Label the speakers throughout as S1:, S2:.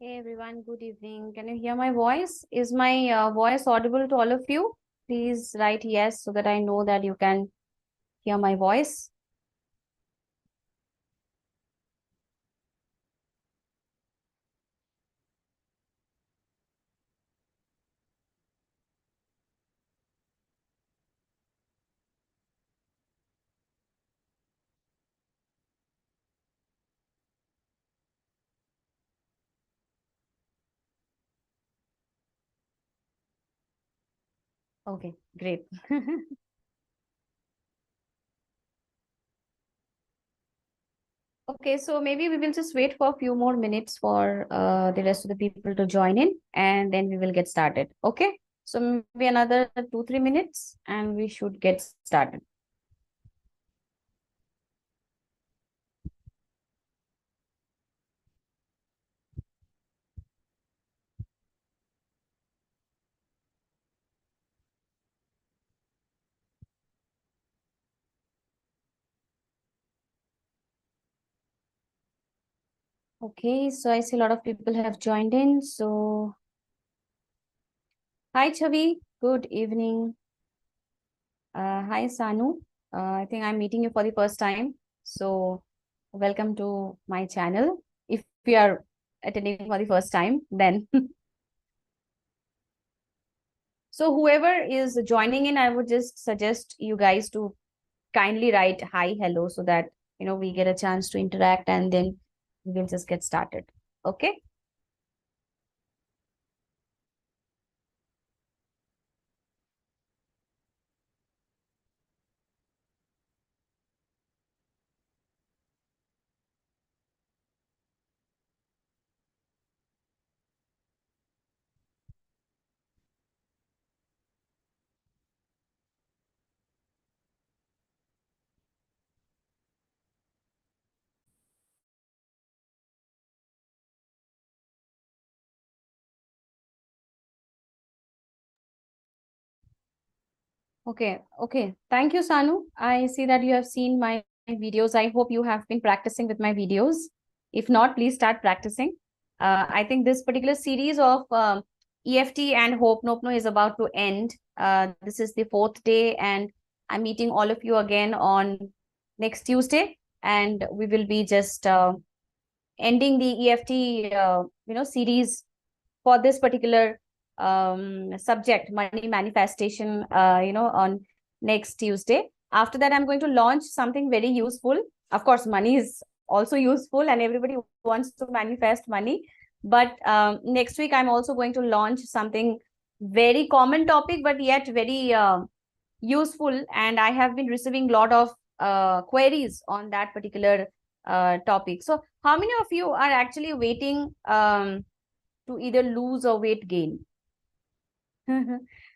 S1: Hey everyone, good evening. Can you hear my voice? Is my voice audible to all of you? Please write yes so that I know that you can hear my voice. Okay, great. Okay, so maybe we will just wait for a few more minutes for the rest of the people to join in and then we will get started. Okay, so maybe another 2-3 minutes and we should get started. Okay, so I see a lot of people have joined in. So, hi Chavi, good evening. Hi, Sanu. I think I'm meeting you for the first time. So, welcome to my channel. If you are attending for the first time, then. So, whoever is joining in, I would just suggest you guys to kindly write hi, hello, so that, we get a chance to interact and then we will just get started. Okay? Okay. Thank you, Sanu. I see that you have seen my videos. I hope you have been practicing with my videos. If not, please start practicing. I think this particular series of EFT and Hoponopono is about to end. This is the 4th day, and I'm meeting all of you again on next Tuesday, and we will be just ending the EFT, series for this particular subject, money manifestation, on next Tuesday. After that, I'm going to launch something very useful. Of course, money is also useful and everybody wants to manifest money. But next week, I'm also going to launch something very common topic, but yet very useful. And I have been receiving a lot of queries on that particular topic. So how many of you are actually waiting to either lose or weight gain?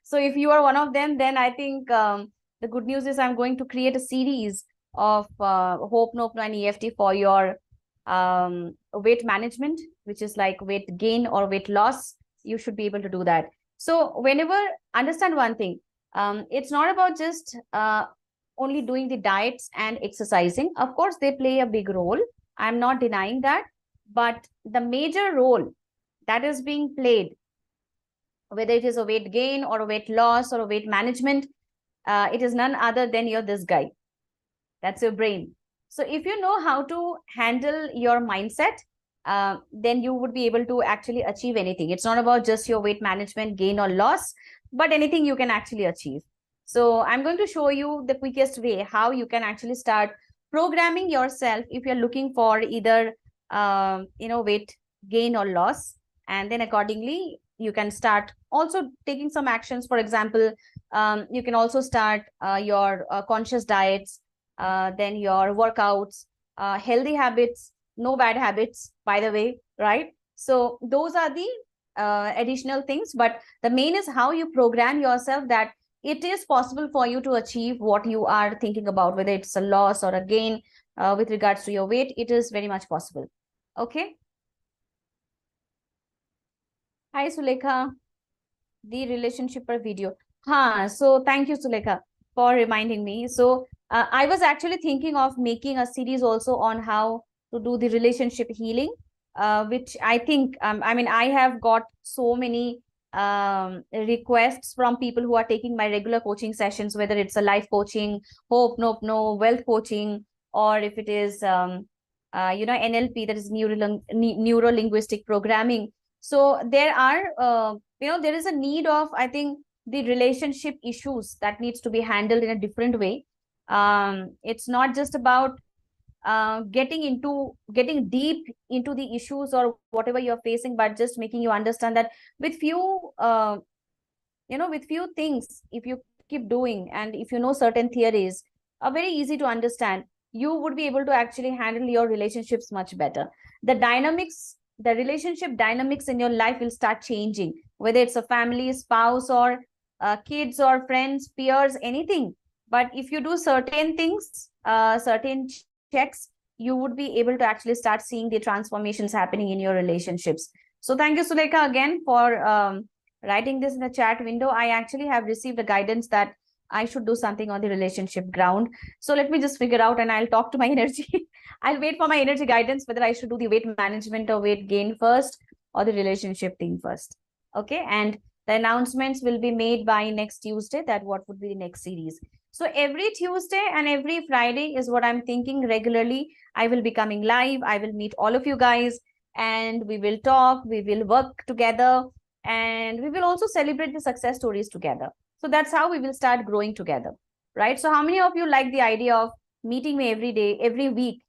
S1: So if you are one of them, then I think the good news is I'm going to create a series of Hoponopono and EFT for your weight management, which is like weight gain or weight loss. You should be able to do that. So whenever, understand one thing, it's not about just only doing the diets and exercising. Of course, they play a big role. I'm not denying that. But the major role that is being played, whether it is a weight gain or a weight loss or a weight management, it is none other than this guy. That's your brain. So if you know how to handle your mindset, then you would be able to actually achieve anything. It's not about just your weight management, gain or loss, but anything you can actually achieve. So I'm going to show you the quickest way how you can actually start programming yourself if you're looking for either weight gain or loss, and then accordingly you can start also taking some actions. For example, you can also start your conscious diets, then your workouts, healthy habits, no bad habits, by the way, right? So those are the additional things, but the main is how you program yourself that it is possible for you to achieve what you are thinking about, whether it's a loss or a gain with regards to your weight. It is very much possible. Okay. Hi, Sulekha. The relationship per video. So thank you, Sulekha, for reminding me. So I was actually thinking of making a series also on how to do the relationship healing. which I think, I mean, I have got so many requests from people who are taking my regular coaching sessions, whether it's a life coaching, Hoponopono, wealth coaching, or if it is, NLP, that is neuro linguistic programming. So there are, there is a need of, I think, the relationship issues that needs to be handled in a different way. It's not just about getting deep into the issues or whatever you're facing, but just making you understand that with few with few things, if you keep doing and if you know certain theories are very easy to understand, you would be able to actually handle your relationships much better. The relationship dynamics in your life will start changing, whether it's a family, spouse, or kids or friends, peers, anything. But if you do certain things, certain checks, you would be able to actually start seeing the transformations happening in your relationships. So thank you, Sulekha, again for writing this in the chat window. I actually have received a guidance that I should do something on the relationship ground. So let me just figure out, and I'll talk to my energy. I'll wait for my energy guidance, whether I should do the weight management or weight gain first, or the relationship thing first. Okay. And the announcements will be made by next Tuesday, that what would be the next series. So every Tuesday and every Friday is what I'm thinking regularly. I will be coming live. I will meet all of you guys and we will talk, we will work together, and we will also celebrate the success stories together. So that's how we will start growing together, right? So how many of you like the idea of meeting me every day, every week,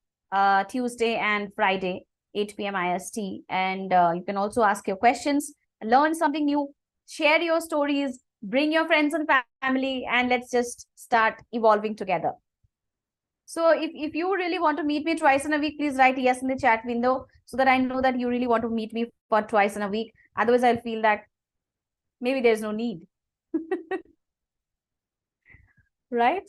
S1: Tuesday and Friday, 8 p.m. IST? And you can also ask your questions, learn something new, share your stories, bring your friends and family, and let's just start evolving together. So if you really want to meet me twice in a week, please write yes in the chat window so that I know that you really want to meet me for twice in a week. Otherwise, I'll feel that maybe there's no need. Right?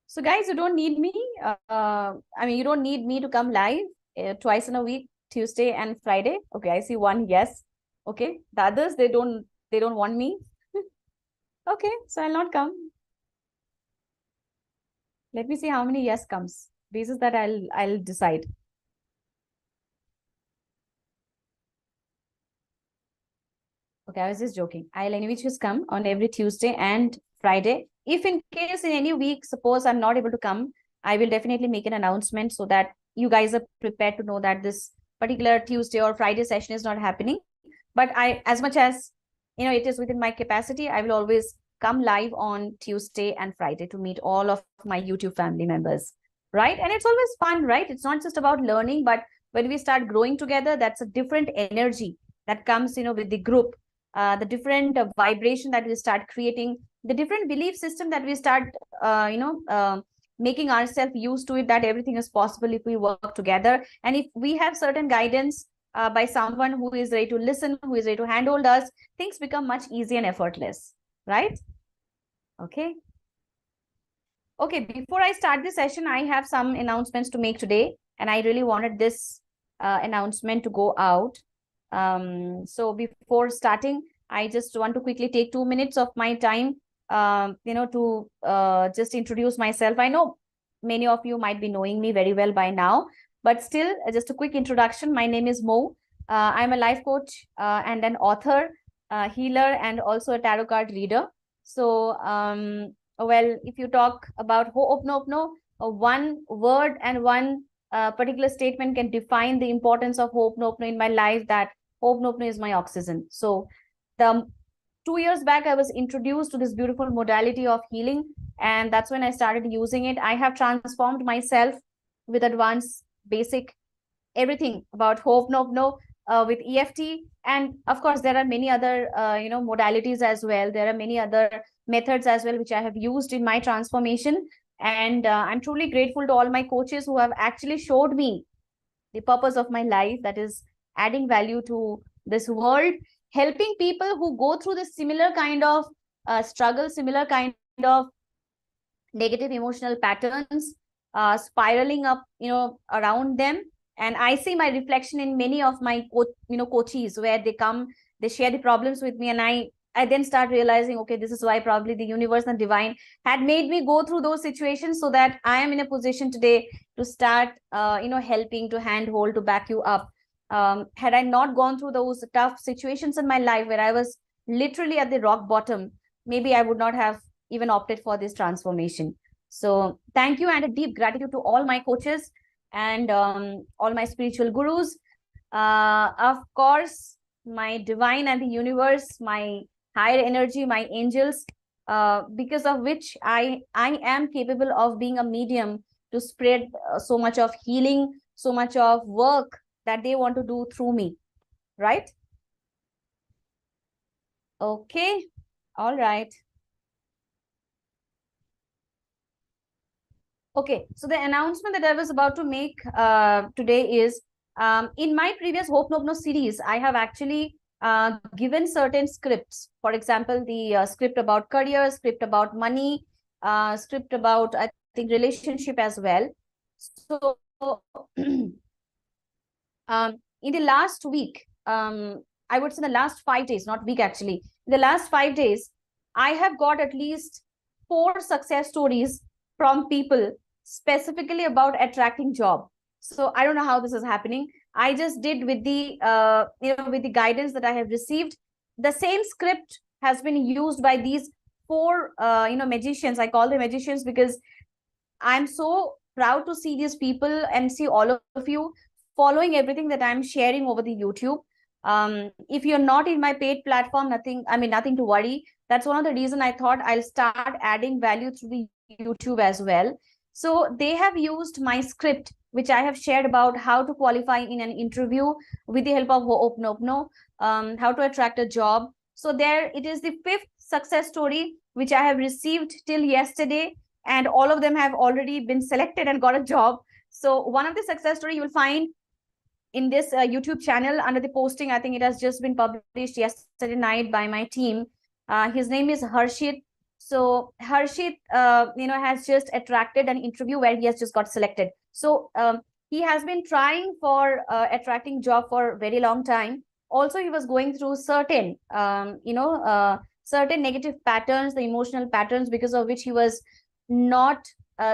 S1: So guys, you don't need me. You don't need me to come live twice in a week, Tuesday and Friday. Okay, I see one yes. Okay, the others, they don't want me. Okay, so I'll not come. Let me see how many yes comes. Basis that I'll decide. Okay, I was just joking. I'll anyway just come on every Tuesday and Friday. If in case in any week, suppose I'm not able to come, I will definitely make an announcement so that you guys are prepared to know that this particular Tuesday or Friday session is not happening. But as much as, it is within my capacity, I will always come live on Tuesday and Friday to meet all of my YouTube family members, right? And it's always fun, right? It's not just about learning, but when we start growing together, that's a different energy that comes, with the group. The different vibration that we start creating, the different belief system that we start, making ourselves used to it, that everything is possible if we work together. And if we have certain guidance by someone who is ready to listen, who is ready to handhold us, things become much easier and effortless, right? Okay. Okay, before I start the session, I have some announcements to make today, and I really wanted this announcement to go out. So before starting, I just want to quickly take 2 minutes of my time, to just introduce myself. I know many of you might be knowing me very well by now, but still, just a quick introduction. My name is Mou. I'm a life coach and an author, healer, and also a tarot card reader. So, well, if you talk about Hoponopono, one word and one particular statement can define the importance of Hoponopono in my life, that Hoponopono is my oxygen. So the 2 years back, I was introduced to this beautiful modality of healing, and that's when I started using it. I have transformed myself with advanced basic everything about Hoponopono with EFT. And of course, there are many other, modalities as well. There are many other methods as well, which I have used in my transformation. And I'm truly grateful to all my coaches who have actually showed me the purpose of my life, that is adding value to this world, helping people who go through this similar kind of struggle, similar kind of negative emotional patterns, spiraling up, around them. And I see my reflection in many of my coaches, where they come, they share the problems with me, and I I then start realizing, okay, this is why probably the universe and divine had made me go through those situations so that I am in a position today to start, helping, to handhold, to back you up. Had I not gone through those tough situations in my life where I was literally at the rock bottom, maybe I would not have even opted for this transformation. So thank you, and a deep gratitude to all my coaches and all my spiritual gurus. Of course, my divine and the universe, my higher energy, my angels, because of which I am capable of being a medium to spread so much of healing, so much of work that they want to do through me, right? Okay, all right. Okay, so the announcement that I was about to make today is, in my previous Hoponopono series, I have actually given certain scripts. For example, the script about career, script about money, script about, I think, relationship as well. So in the last week, I would say the last 5 days, not week actually, in the last 5 days, I have got at least 4 success stories from people specifically about attracting job. So I don't know how this is happening. I just did with the with the guidance that I have received. The same script has been used by these 4 magicians. I call them magicians because I'm so proud to see these people and see all of you following everything that I'm sharing over the YouTube. If you're not in my paid platform, nothing to worry. That's one of the reason I thought I'll start adding value through the YouTube as well. So they have used my script, which I have shared about how to qualify in an interview with the help of Oponopono, how to attract a job. So there it is, the 5th success story, which I have received till yesterday, and all of them have already been selected and got a job. So one of the success story you will find in this YouTube channel under the posting. I think it has just been published yesterday night by my team. His name is Harshit. So Harshit, has just attracted an interview where he has just got selected. So he has been trying for attracting job for a very long time. Also, he was going through certain, certain negative patterns, the emotional patterns, because of which he was not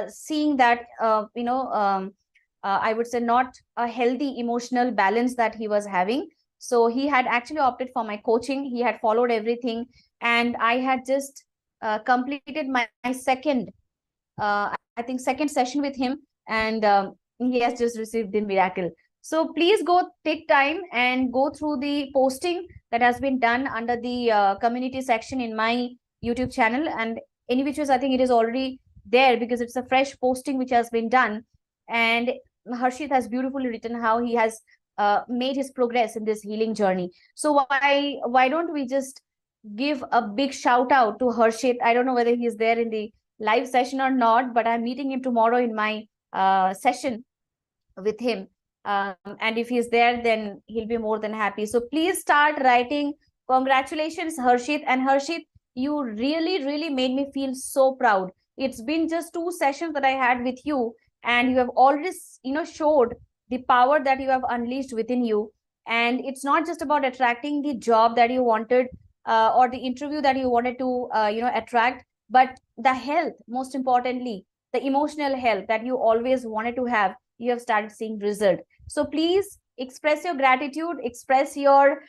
S1: seeing that, I would say not a healthy emotional balance that he was having. So he had actually opted for my coaching. He had followed everything, and I had just completed my second, second session with him, and he has just received the miracle. So please go take time and go through the posting that has been done under the community section in my YouTube channel, and any which ways I think it is already there because it's a fresh posting which has been done. And Harshit has beautifully written how he has made his progress in this healing journey. So why don't we just give a big shout out to Harshit? I don't know whether he's there in the live session or not, but I'm meeting him tomorrow in my session with him. And if he's there, then he'll be more than happy. So please start writing. Congratulations, Harshit. And Harshit, you really, really made me feel so proud. It's been just 2 sessions that I had with you, and you have already, showed the power that you have unleashed within you. And it's not just about attracting the job that you wanted, or the interview that you wanted to, attract, but the health, most importantly, the emotional health that you always wanted to have, you have started seeing result. So please express your gratitude, express your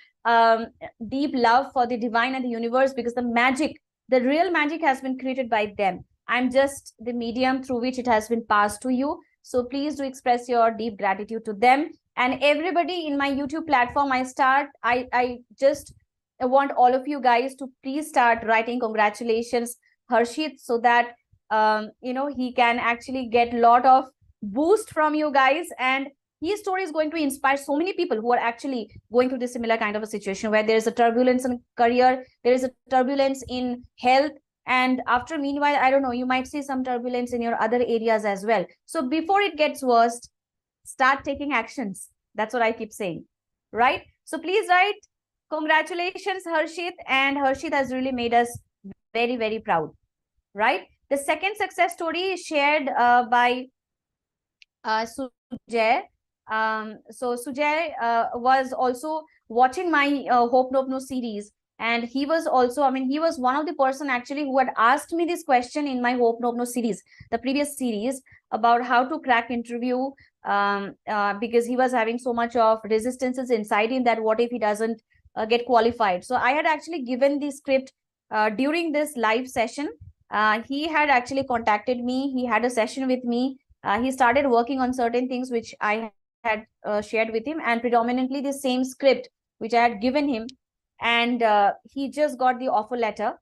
S1: deep love for the divine and the universe, because the real magic has been created by them. I'm just the medium through which it has been passed to you. So please do express your deep gratitude to them. And everybody in my YouTube platform, I just want all of you guys to please start writing congratulations, Harshit, so that he can actually get a lot of boost from you guys. And his story is going to inspire so many people who are actually going through this similar kind of a situation where there is a turbulence in career, there is a turbulence in health, and after, meanwhile, I don't know, you might see some turbulence in your other areas as well. So before it gets worse, start taking actions. That's what I keep saying, right? So please write congratulations, Harshit. And Harshit has really made us very, very proud, right? The second success story is shared by Sujay. So Sujay was also watching my Hoponopono series, And he was also, I mean, he was one of the person actually who had asked me this question in my Hoponopono series, the previous series, about how to crack interview, because he was having so much of resistances inside him that what if he doesn't get qualified. So I had actually given the script during this live session. He had actually contacted me. He had a session with me. He started working on certain things which I had shared with him, and predominantly the same script which I had given him. And he just got the offer letter.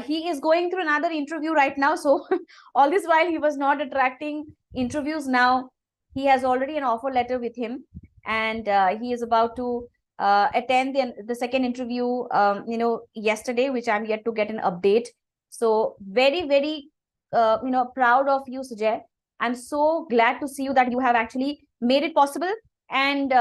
S1: He is going through another interview right now. So all this while he was not attracting interviews. Now he has already an offer letter with him, and he is about to attend the second interview, yesterday, which I'm yet to get an update. So very, very, proud of you, Sujay. I'm so glad to see you that you have actually made it possible. And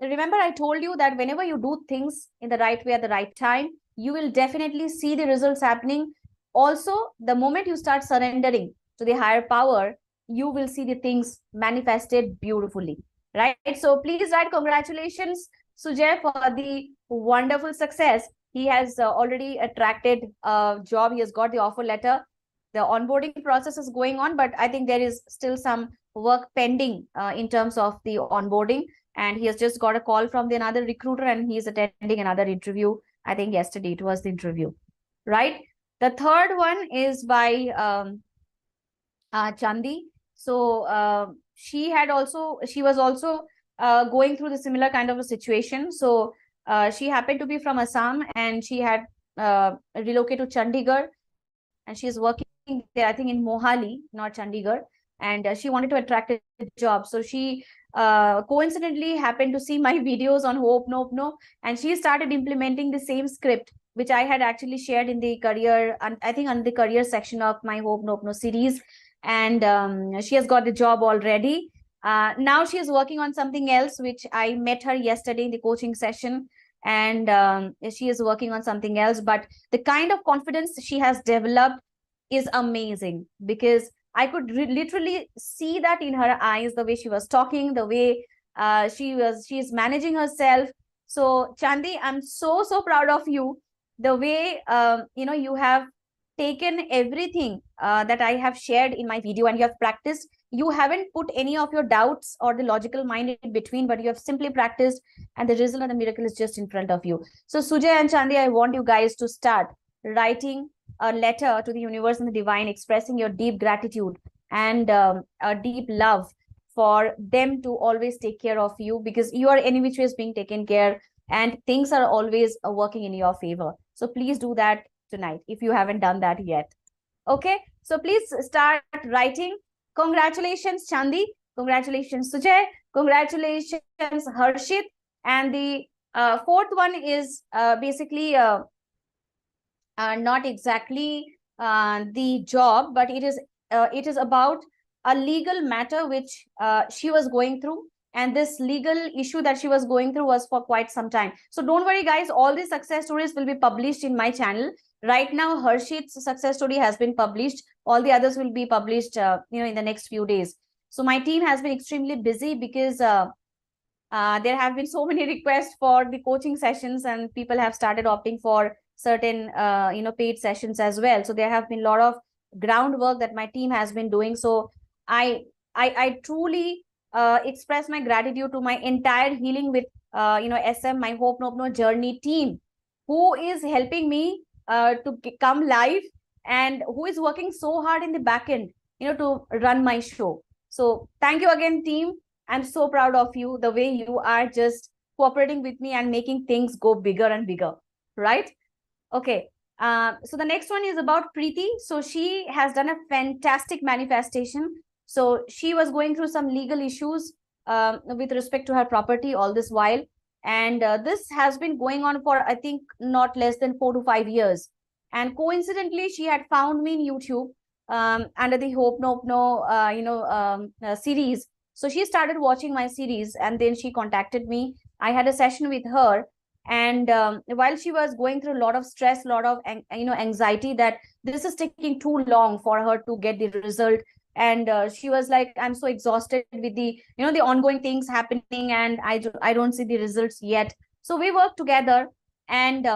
S1: remember, I told you that whenever you do things in the right way at the right time, you will definitely see the results happening. Also, the moment you start surrendering to the higher power, you will see the things manifested beautifully, right? So please write congratulations, Sujay, for the wonderful success. He has already attracted a job. He has got the offer letter. The onboarding process is going on, but I think there is still some work pending in terms of the onboarding. And he has just got a call from the another recruiter, and he is attending another interview. I think yesterday it was the interview, right? The third one is by Chandi. So she was also going through the similar kind of a situation. So she happened to be from Assam, and she had relocated to Chandigarh, and she is working there, I think in Mohali, not Chandigarh. And she wanted to attract a job. So she coincidentally happened to see my videos on Hoponopono, and she started implementing the same script which I had actually shared in the career, and I think on the career section of my Hoponopono series. And she has got the job already. Now she is working on something else, which I met her yesterday in the coaching session. And she is working on something else. But the kind of confidence she has developed is amazing, because I could literally see that in her eyes, the way she was talking, the way she's managing herself. So Chandi, I'm so, so proud of you. The way, you have taken everything that I have shared in my video, and you have practiced. You haven't put any of your doubts or the logical mind in between, but you have simply practiced, and the result of the miracle is just in front of you. So Sujay and Chandi, I want you guys to start writing a letter to the universe and the divine, expressing your deep gratitude and a deep love for them to always take care of you, because you are any which way is being taken care, and things are always working in your favor. So please do that tonight if you haven't done that yet. Okay, so please start writing. Congratulations, Chandi. Congratulations, Sujay. Congratulations, Harshit. And the fourth one is basically not exactly the job, but it is about a legal matter which she was going through. And this legal issue that she was going through was for quite some time. So don't worry, guys. All the success stories will be published in my channel. Right now, Harshit's success story has been published. All the others will be published, in the next few days. So my team has been extremely busy, because there have been so many requests for the coaching sessions, and people have started opting for certain paid sessions as well. So there have been a lot of groundwork that my team has been doing. So I truly express my gratitude to my entire Healing with SM, my Hoponopono journey team, who is helping me to come live, and who is working so hard in the back end, to run my show. So thank you again, team. I'm so proud of you, the way you are just cooperating with me and making things go bigger and bigger, right? Okay. So the next one is about Preeti. So she has done a fantastic manifestation. So she was going through some legal issues with respect to her property all this while. And this has been going on for, I think, not less than 4 to 5 years. And coincidentally, she had found me in YouTube under the Hoponopono, series. So she started watching my series, and then she contacted me. I had a session with her. And while she was going through a lot of stress, a lot of anxiety that this is taking too long for her to get the result, and she was like, I'm so exhausted with the the ongoing things happening, and I don't see the results yet. So we worked together, and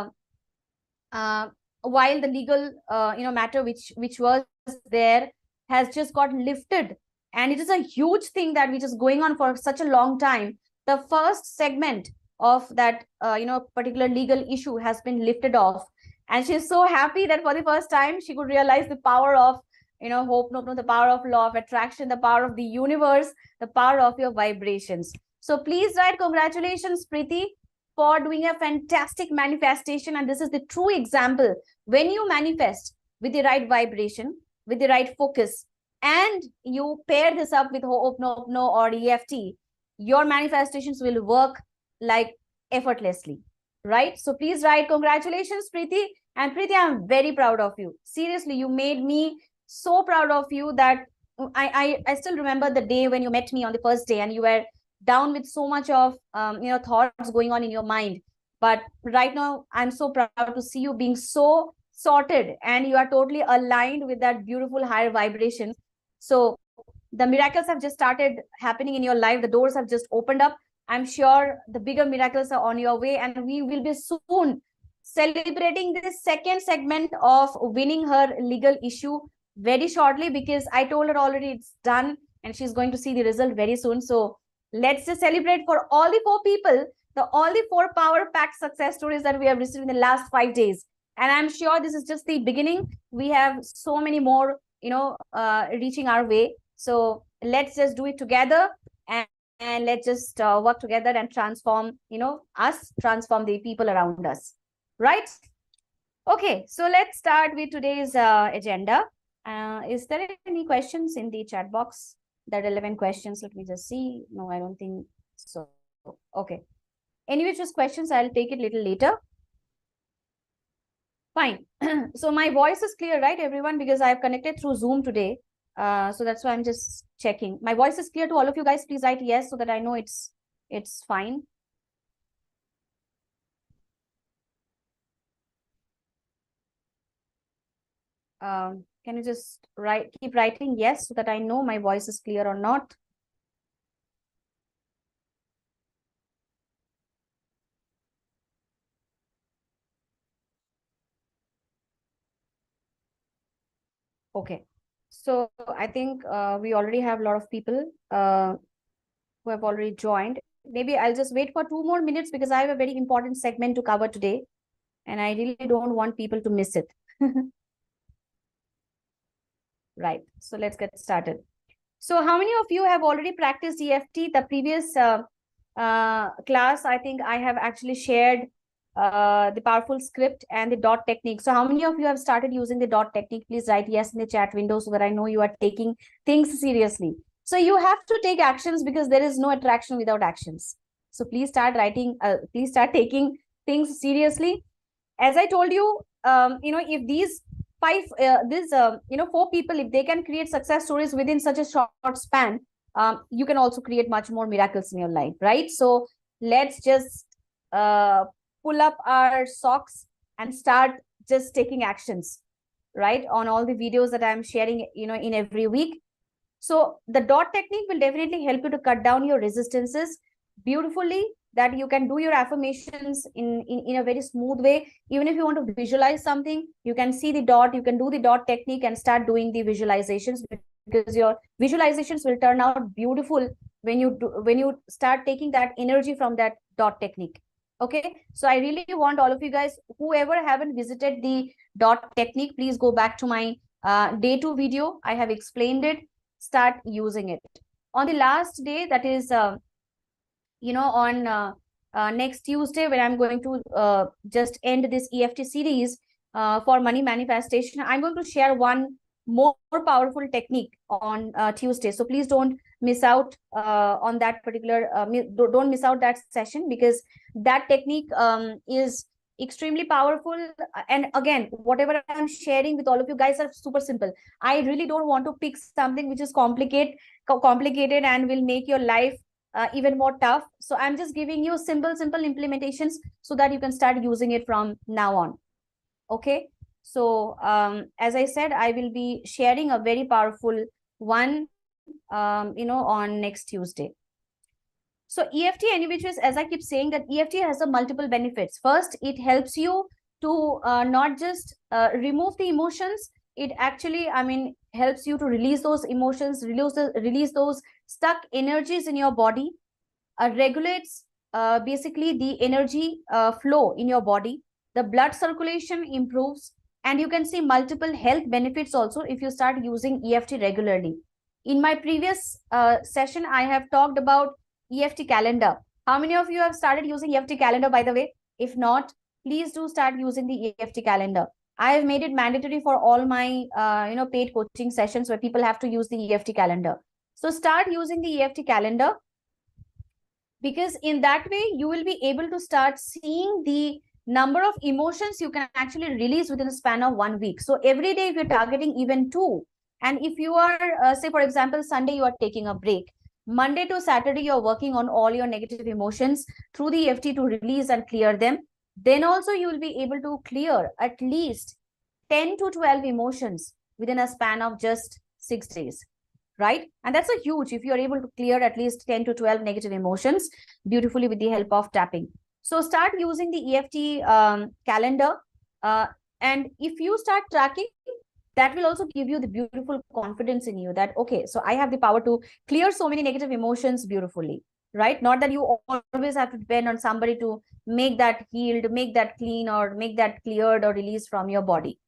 S1: while the legal matter which was there has just got lifted, and it is a huge thing that which is going on for such a long time. The first segment of that particular legal issue has been lifted off, and she's so happy that for the first time she could realize the power of Hoponopono, the power of law of attraction, the power of the universe, the power of your vibrations. So please write congratulations, Preeti, for doing a fantastic manifestation. And this is the true example. When you manifest with the right vibration, with the right focus, and you pair this up with Oponopono or EFT, your manifestations will work like effortlessly, right? So please write congratulations, Preeti. And Preeti, I'm very proud of you. Seriously, you made me so proud of you that I still remember the day when you met me on the first day and you were down with so much of thoughts going on in your mind. But right now, I'm so proud to see you being so sorted, and you are totally aligned with that beautiful higher vibration. So the miracles have just started happening in your life. The doors have just opened up. I'm sure the bigger miracles are on your way, and we will be soon celebrating this second segment of winning her legal issue very shortly, because I told her already it's done and she's going to see the result very soon. So let's just celebrate for all the 4 people, all the 4 power packed success stories that we have received in the last 5 days. And I'm sure this is just the beginning. We have so many more, reaching our way. So let's just do it together, and let's just work together and transform, transform the people around us. Right? Okay, so let's start with today's agenda. Is there any questions in the chat box? The relevant questions, let me just see. No, I don't think so. Okay. Anyway, just questions, I'll take it a little later. Fine. So my voice is clear, right, everyone? Because I've connected through Zoom today. So that's why I'm just checking. My voice is clear to all of you guys. Please write yes so that I know it's fine. Can you just keep writing yes so that I know my voice is clear or not? Okay. So I think we already have a lot of people who have already joined. Maybe I'll just wait for 2 more minutes because I have a very important segment to cover today, and I really don't want people to miss it. Right. So let's get started. So how many of you have already practiced EFT? The previous class, I think I have actually shared the powerful script and the dot technique. So how many of you have started using the dot technique? Please write yes in the chat window so that I know you are taking things seriously. So you have to take actions because there is no attraction without actions. So please start writing, please start taking things seriously. As I told you, if these 4 people, if they can create success stories within such a short span, you can also create much more miracles in your life, right? So let's just pull up our socks and start just taking actions, right, on all the videos that I'm sharing, in every week. So the dot technique will definitely help you to cut down your resistances beautifully, that you can do your affirmations in a very smooth way. Even if you want to visualize something, you can see the dot, you can do the dot technique and start doing the visualizations, because your visualizations will turn out beautiful when you start taking that energy from that dot technique. Okay, so I really want all of you guys, whoever haven't visited the dot technique, please go back to my day 2 video. I have explained it. Start using it on the last day, that is on next Tuesday, when I'm going to just end this EFT series for money manifestation. I'm going to share one more powerful technique on Tuesday. So please don't miss out on that particular, don't miss out that session, because that technique is extremely powerful. And again, whatever I'm sharing with all of you guys are super simple. I really don't want to pick something which is complicated and will make your life even more tough. So I'm just giving you simple implementations so that you can start using it from now on. Okay. So as I said, I will be sharing a very powerful one, on next Tuesday. So EFT, any which is, as I keep saying, that EFT has a multiple benefits. First, it helps you to not just remove the emotions, it actually, I mean, helps you to release those emotions, release those stuck energies in your body, regulates basically the energy flow in your body. The blood circulation improves, and you can see multiple health benefits also if you start using EFT regularly. In my previous session, I have talked about EFT calendar. How many of you have started using EFT calendar, by the way? If not, please do start using the EFT calendar. I have made it mandatory for all my paid coaching sessions where people have to use the EFT calendar. So start using the EFT calendar, because in that way you will be able to start seeing the number of emotions you can actually release within a span of 1 week. So every day, if you're targeting even two, and if you are say for example Sunday you are taking a break, Monday to Saturday you're working on all your negative emotions through the EFT to release and clear them, then also you will be able to clear at least 10 to 12 emotions within a span of just 6 days, right? And that's a huge, if you're able to clear at least 10 to 12 negative emotions beautifully with the help of tapping. So start using the EFT calendar. And if you start tracking, that will also give you the beautiful confidence in you that, okay, so I have the power to clear so many negative emotions beautifully, right? Not that you always have to depend on somebody to make that healed, make that clean, or make that cleared or released from your body.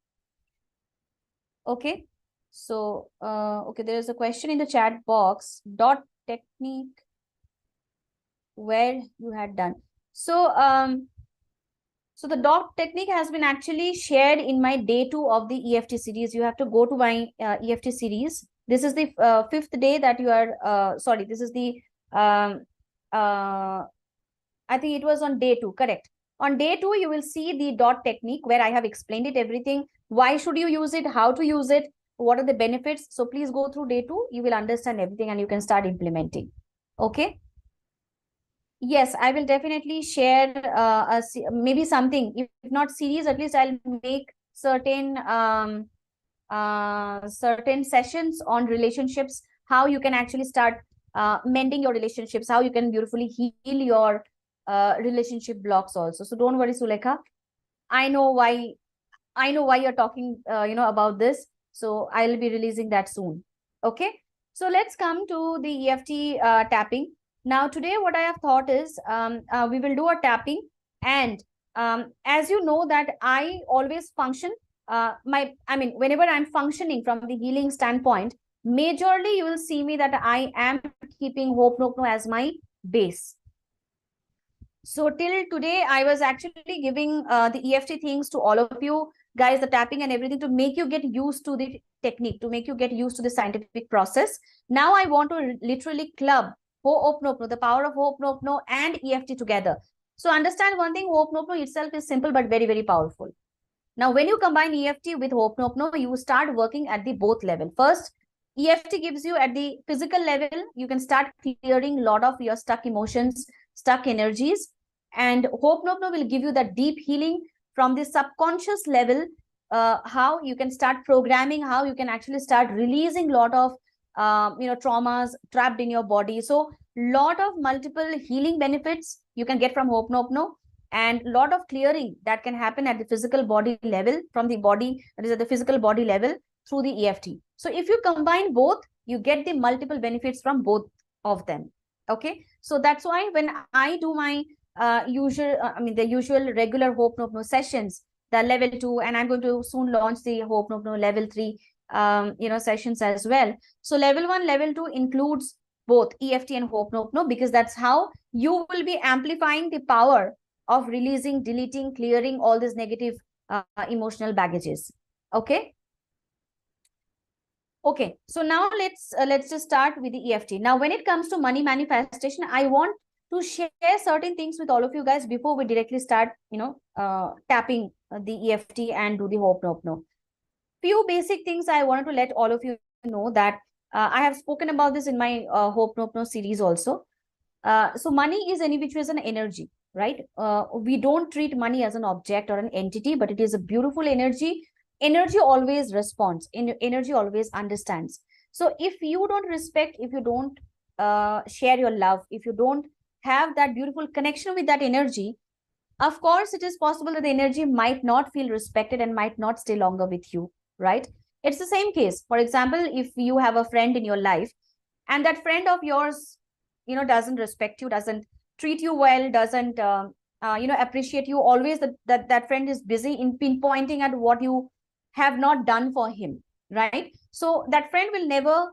S1: Okay. So, okay, there is a question in the chat box, dot technique, where you had done. So, so the dot technique has been actually shared in my day 2 of the EFT series. You have to go to my EFT series. This is the 5th day that you are, sorry, this is the, I think it was on day 2, correct. On day 2, you will see the dot technique where I have explained it everything. Why should you use it? How to use it? What are the benefits? So please go through day 2. You will understand everything and you can start implementing. Okay. Yes, I will definitely share maybe something. If not series, at least I'll make certain sessions on relationships, how you can actually start mending your relationships, how you can beautifully heal your relationship blocks also. So don't worry, Sulekha. I know why you're talking about this. So I'll be releasing that soon. Okay. So let's come to the EFT tapping. Now today what I have thought is we will do a tapping, and as you know that I always function whenever I'm functioning from the healing standpoint, majorly you will see me that I am keeping Hoponopono as my base. So till today, I was actually giving the EFT things to all of you guys, the tapping and everything, to make you get used to the technique, to make you get used to the scientific process. Now I want to literally club Ho'oponopono, the power of Ho'oponopono and EFT together. So understand one thing, Ho'oponopono itself is simple but very, very powerful. Now, when you combine EFT with Ho'oponopono, you start working at the both level. First, EFT gives you at the physical level, you can start clearing a lot of your stuck emotions, stuck energies. And Ho'oponopono will give you that deep healing from the subconscious level, how you can start programming, how you can actually start releasing a lot of traumas trapped in your body. So lot of multiple healing benefits you can get from Ho'oponopono, and a lot of clearing that can happen at the physical body level, from the body, that is at the physical body level, through the EFT. So if you combine both, you get the multiple benefits from both of them. Okay. So that's why when I do my the usual regular Ho'oponopono sessions, the level 2, and I'm going to soon launch the Ho'oponopono level 3 sessions as well. So level 1, level 2 includes both EFT and Ho'oponopono, because that's how you will be amplifying the power of releasing, deleting, clearing all these negative emotional baggages. Okay. Okay. So now let's just start with the EFT. Now, when it comes to money manifestation, I want to share certain things with all of you guys before we directly start, tapping the EFT and do the Ho'oponopono. Few basic things I wanted to let all of you know that I have spoken about this in my Ho'oponopono series also. So money is which is an energy, right? We don't treat money as an object or an entity, but it is a beautiful energy. Energy always responds. Energy always understands. So if you don't respect, if you don't share your love, if you don't have that beautiful connection with that energy, of course, it is possible that the energy might not feel respected and might not stay longer with you, right? It's the same case. For example, if you have a friend in your life and that friend of yours, doesn't respect you, doesn't treat you well, doesn't, appreciate you, always that friend is busy in pinpointing at what you have not done for him, right? So that friend will never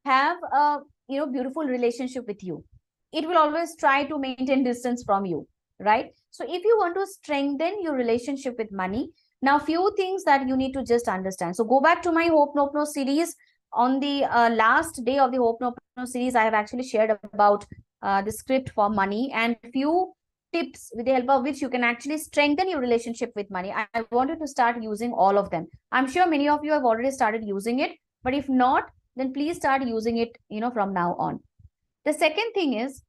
S1: have a, beautiful relationship with you. It will always try to maintain distance from you, right? So if you want to strengthen your relationship with money, now few things that you need to just understand. So go back to my Hoponopono series. On the last day of the Hoponopono series, I have actually shared about the script for money and few tips with the help of which you can actually strengthen your relationship with money. I want you to start using all of them. I'm sure many of you have already started using it, but if not, then please start using it, from now on. The second thing is,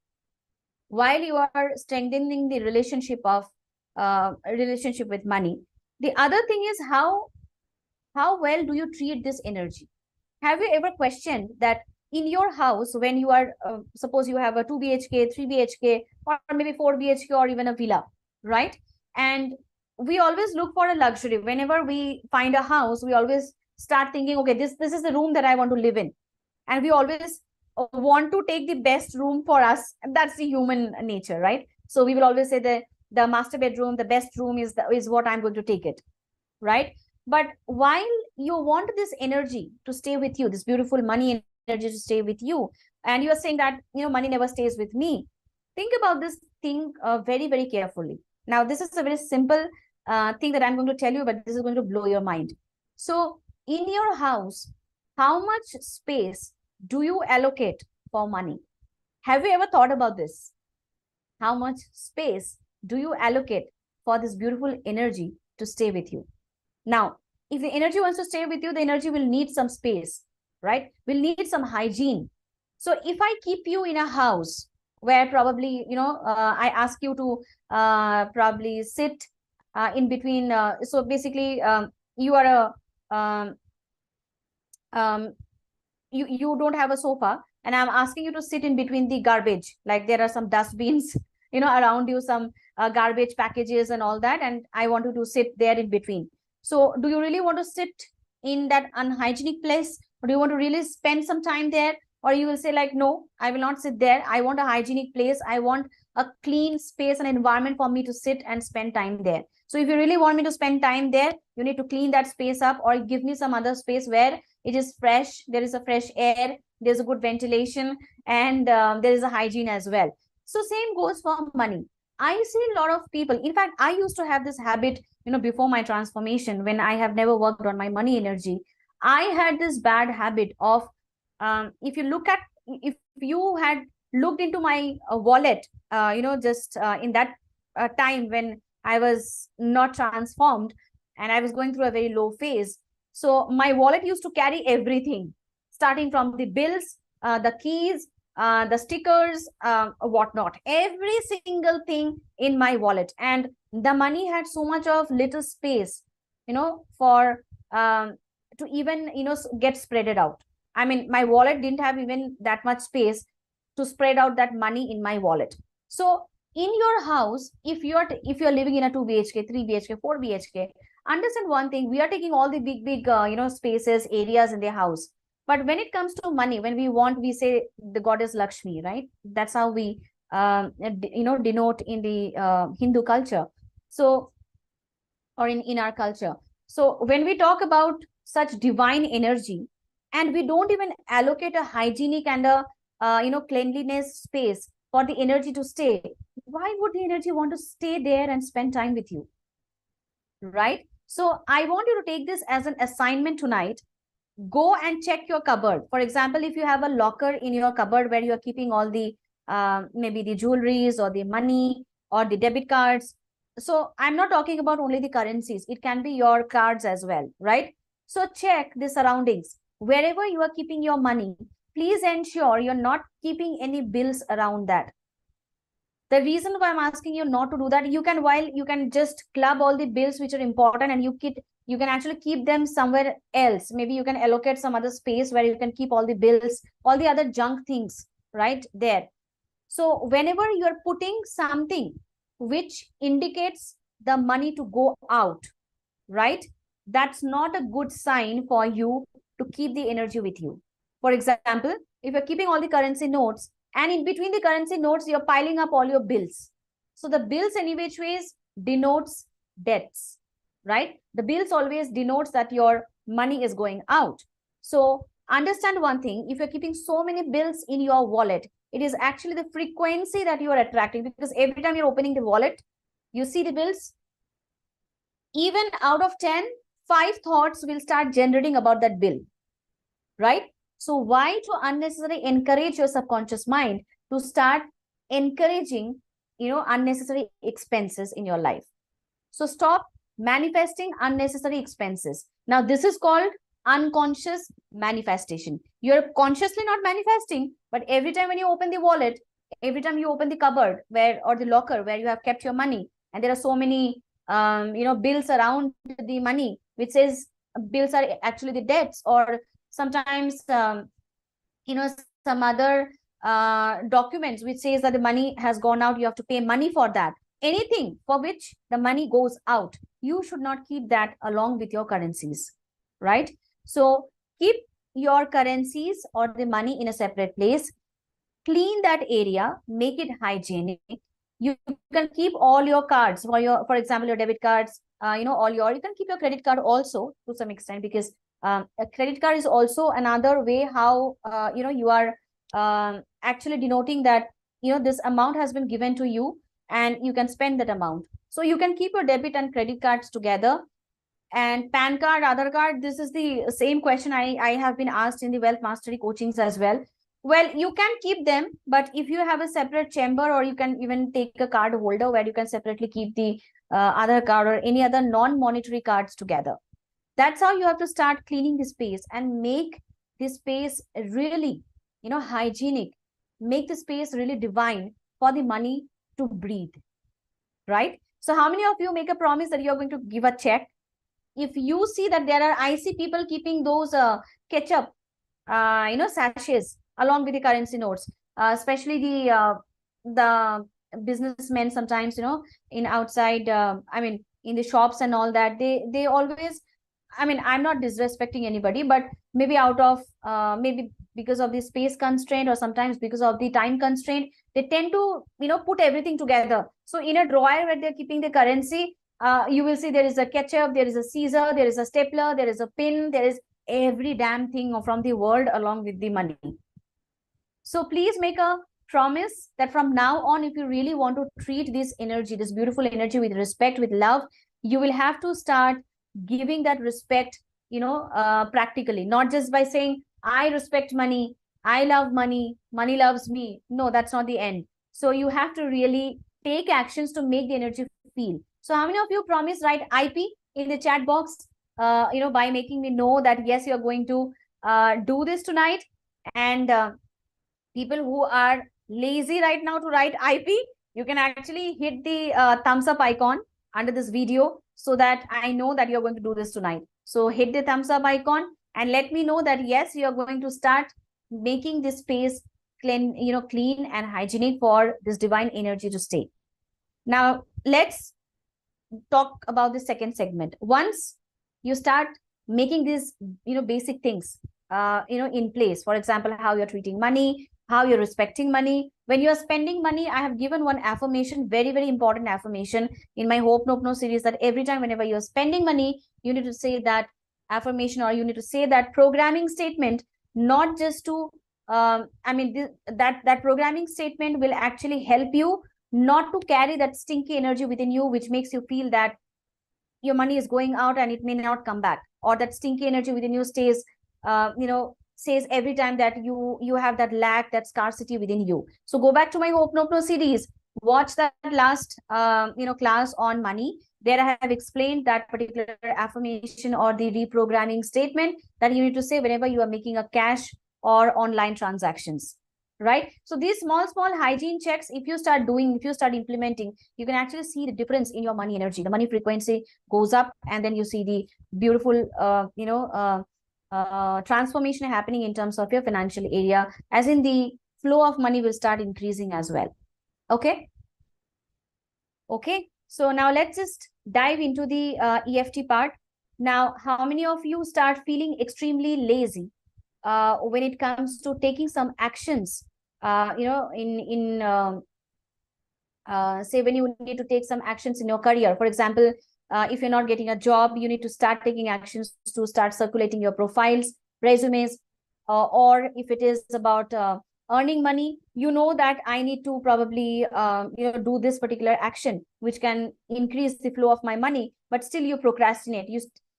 S1: while you are strengthening the relationship with money, the other thing is how well do you treat this energy? Have you ever questioned that in your house, when you are, suppose you have a 2 BHK, 3 BHK, or maybe 4 BHK, or even a villa, right? And we always look for a luxury. Whenever we find a house, we always start thinking, okay, this is the room that I want to live in. And we always want to take the best room for us. That's the human nature, right? So we will always say that the master bedroom, the best room is what I'm going to take it, right? But while you want this energy to stay with you, this beautiful money energy to stay with you, and you are saying that, money never stays with me, think about this thing very, very carefully. Now, this is a very simple thing that I'm going to tell you, but this is going to blow your mind. So in your house, how much space do you allocate for money? Have you ever thought about this? How much space do you allocate for this beautiful energy to stay with you? Now, if the energy wants to stay with you, the energy will need some space, right? Will need some hygiene. So if I keep you in a house where probably, I ask you to probably sit in between. So basically, you are you don't have a sofa, and I'm asking you to sit in between the garbage. Like there are some dustbins, around you, some garbage packages and all that, and I want you to sit there in between. So do you really want to sit in that unhygienic place, or do you want to really spend some time there? Or you will say like, no, I will not sit there. I want a hygienic place. I want a clean space and environment for me to sit and spend time there. So if you really want me to spend time there, you need to clean that space up, or give me some other space where it is fresh, there is a fresh air, there's a good ventilation, and there is a hygiene as well. So same goes for money. I see a lot of people. In fact, I used to have this habit, before my transformation, when I have never worked on my money energy. I had this bad habit of, if you had looked into my wallet, just in that time when I was not transformed and I was going through a very low phase. So my wallet used to carry everything, starting from the bills, the keys, the stickers, whatnot, every single thing in my wallet. And the money had so much of little space, for to even, get spreaded out. I mean, my wallet didn't have even that much space to spread out that money in my wallet. So in your house, if you're living in a 2 BHK, 3 BHK, 4 BHK, understand one thing: we are taking all the big spaces, areas in the house. But when it comes to money, when we say the goddess Lakshmi, right? That's how we denote in the Hindu culture. So, or in our culture. So when we talk about such divine energy, and we don't even allocate a hygienic and a cleanliness space for the energy to stay, why would the energy want to stay there and spend time with you, right? So I want you to take this as an assignment tonight. Go and check your cupboard. For example, if you have a locker in your cupboard where you are keeping all the maybe the jewelries or the money or the debit cards. So I'm not talking about only the currencies. It can be your cards as well, right? So check the surroundings. Wherever you are keeping your money, please ensure you're not keeping any bills around that. The reason why I'm asking you not to do that, you can just club all the bills which are important, and you can actually keep them somewhere else. Maybe you can allocate some other space where you can keep all the bills, all the other junk things right there. So whenever you're putting something which indicates the money to go out, right? That's not a good sign for you to keep the energy with you. For example, if you're keeping all the currency notes and in between the currency notes, you're piling up all your bills. So the bills any which ways denotes debts, right? The bills always denotes that your money is going out. So understand one thing, if you're keeping so many bills in your wallet, it is actually the frequency that you are attracting, because every time you're opening the wallet, you see the bills, even out of 10, 5 thoughts will start generating about that bill, right? So why to unnecessarily encourage your subconscious mind to start encouraging, unnecessary expenses in your life? So stop manifesting unnecessary expenses. Now, this is called unconscious manifestation. You're consciously not manifesting, but every time when you open the wallet, every time you open the cupboard or the locker where you have kept your money, and there are so many bills around the money, which says bills are actually the debts, or sometimes some other documents which says that the money has gone out, you have to pay money for that. Anything for which the money goes out, you should not keep that along with your currencies, right? So keep your currencies or the money in a separate place. Clean that area, make it hygienic. You can keep all your cards for example, your debit cards, you can keep your credit card also to some extent, because a credit card is also another way how you are actually denoting that this amount has been given to you and you can spend that amount. So you can keep your debit and credit cards together. And PAN card, Aadhaar card, this is the same question I have been asked in the wealth mastery coachings as well. Well, you can keep them, but if you have a separate chamber, or you can even take a card holder where you can separately keep the Aadhaar card or any other non-monetary cards together. That's how you have to start cleaning the space and make this space really, hygienic. Make the space really divine for the money to breathe, right? So how many of you make a promise that you're going to give a check? If you see that I see people keeping those ketchup, sachets along with the currency notes, especially the businessmen sometimes, in outside, in the shops and all that, they always, I'm not disrespecting anybody, but maybe out of maybe because of the space constraint, or sometimes because of the time constraint, they tend to put everything together. So in a drawer where they're keeping the currency, you will see there is a ketchup, there is a Caesar, there is a stapler, there is a pin, there is every damn thing from the world along with the money. So please make a promise that from now on, if you really want to treat this energy, this beautiful energy, with respect, with love, you will have to start giving that respect, practically, not just by saying, I respect money, I love money, money loves me. No, that's not the end. So you have to really take actions to make the energy feel. So how many of you promise write IP in the chat box, by making me know that, yes, you're going to do this tonight? And people who are lazy right now to write IP, you can actually hit the thumbs up icon under this video so that I know that you're going to do this tonight. So hit the thumbs up icon and let me know that, yes, you're going to start making this space clean, clean and hygienic for this divine energy to stay. Now, let's talk about the second segment. Once you start making these, basic things, in place, for example, how you're treating money, how you're respecting money. When you're spending money, I have given one affirmation, very, very important affirmation in my Hoponopono series, that every time whenever you're spending money, you need to say that affirmation, or you need to say that programming statement, not just to, that programming statement will actually help you not to carry that stinky energy within you, which makes you feel that your money is going out and it may not come back, or that stinky energy within you stays, says every time that you have that lack, that scarcity within you. So go back to my Oponopono series, watch that last class on money. There I have explained that particular affirmation or the reprogramming statement that you need to say whenever you are making a cash or online transactions, right? So these small hygiene checks, if you start doing, if you start implementing, you can actually see the difference in your money energy. The money frequency goes up, and then you see the beautiful transformation happening in terms of your financial area, as in the flow of money will start increasing as well. Okay. Okay, so now let's just dive into the EFT part. Now, how many of you start feeling extremely lazy when it comes to taking some actions? Say when you need to take some actions in your career. For example, if you're not getting a job, you need to start taking actions to start circulating your profiles, resumes, or if it is about earning money, you know that I need to probably do this particular action which can increase the flow of my money, but still you procrastinate.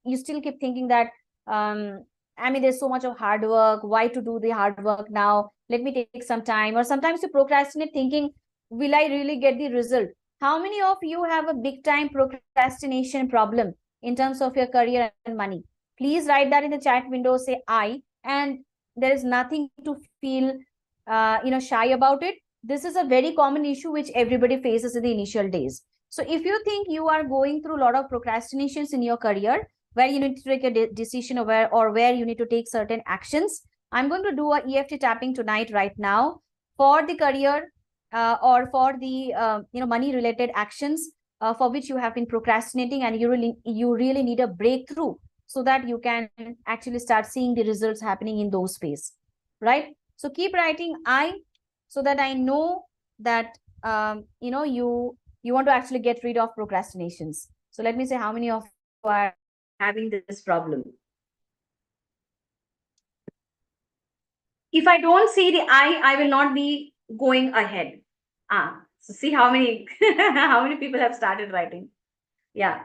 S1: You still keep thinking that I mean, there's so much of hard work. Why to do the hard work now? Let me take some time. Or sometimes you procrastinate thinking, will I really get the result? How many of you have a big time procrastination problem in terms of your career and money? Please write that in the chat window, say I, and there is nothing to feel shy about it. This is a very common issue which everybody faces in the initial days. So if you think you are going through a lot of procrastinations in your career, where you need to take a decision or where you need to take certain actions, I'm going to do a EFT tapping tonight right now for the career or for the money related actions for which you have been procrastinating, and you really need a breakthrough so that you can actually start seeing the results happening in those space, right? So keep writing I, so that I know that you want to actually get rid of procrastinations. So let me say how many of you are having this problem. If I don't see the I will not be going ahead. So see how many how many people have started writing. Yeah.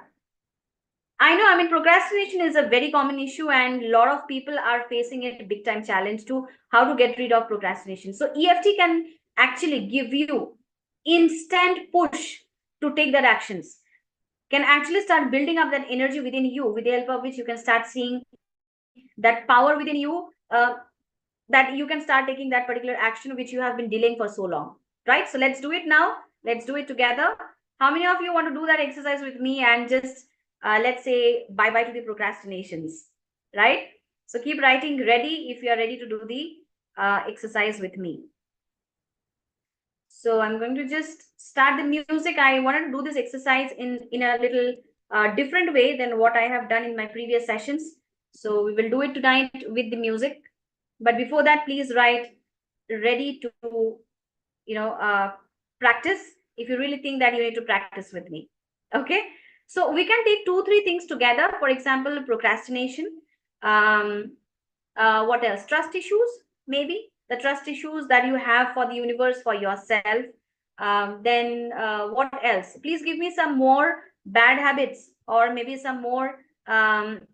S1: I know, I mean, procrastination is a very common issue, and a lot of people are facing a big time challenge to how to get rid of procrastination. So EFT can actually give you instant push to take that actions, can actually start building up that energy within you, with the help of which you can start seeing that power within you, that you can start taking that particular action which you have been delaying for so long, right? So let's do it now. Let's do it together. How many of you want to do that exercise with me and just let's say bye bye to the procrastinations, right? So keep writing ready if you are ready to do the exercise with me. So I'm going to just start the music. I wanted to do this exercise in a little different way than what I have done in my previous sessions. So we will do it tonight with the music. But before that, please write ready to, practice if you really think that you need to practice with me. Okay. So we can take 2-3 things together. For example, procrastination. What else? Trust issues, maybe the trust issues that you have for the universe, for yourself. Then what else? Please give me some more bad habits, or maybe some more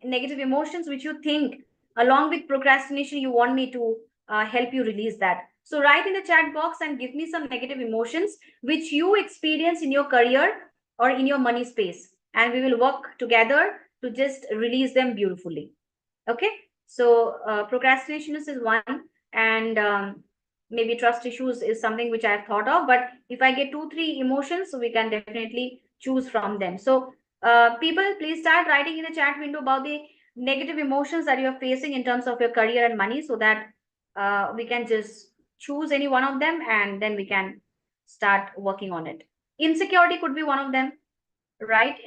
S1: negative emotions which you think, along with procrastination, you want me to help you release that. So write in the chat box and give me some negative emotions which you experience in your career or in your money space, and we will work together to just release them beautifully. Okay. So procrastination is one, and maybe trust issues is something which I've thought of. But if I get 2-3 emotions, so we can definitely choose from them. So people, please start writing in the chat window about the negative emotions that you're facing in terms of your career and money, so that we can just choose any one of them and then we can start working on it. Insecurity could be one of them, right?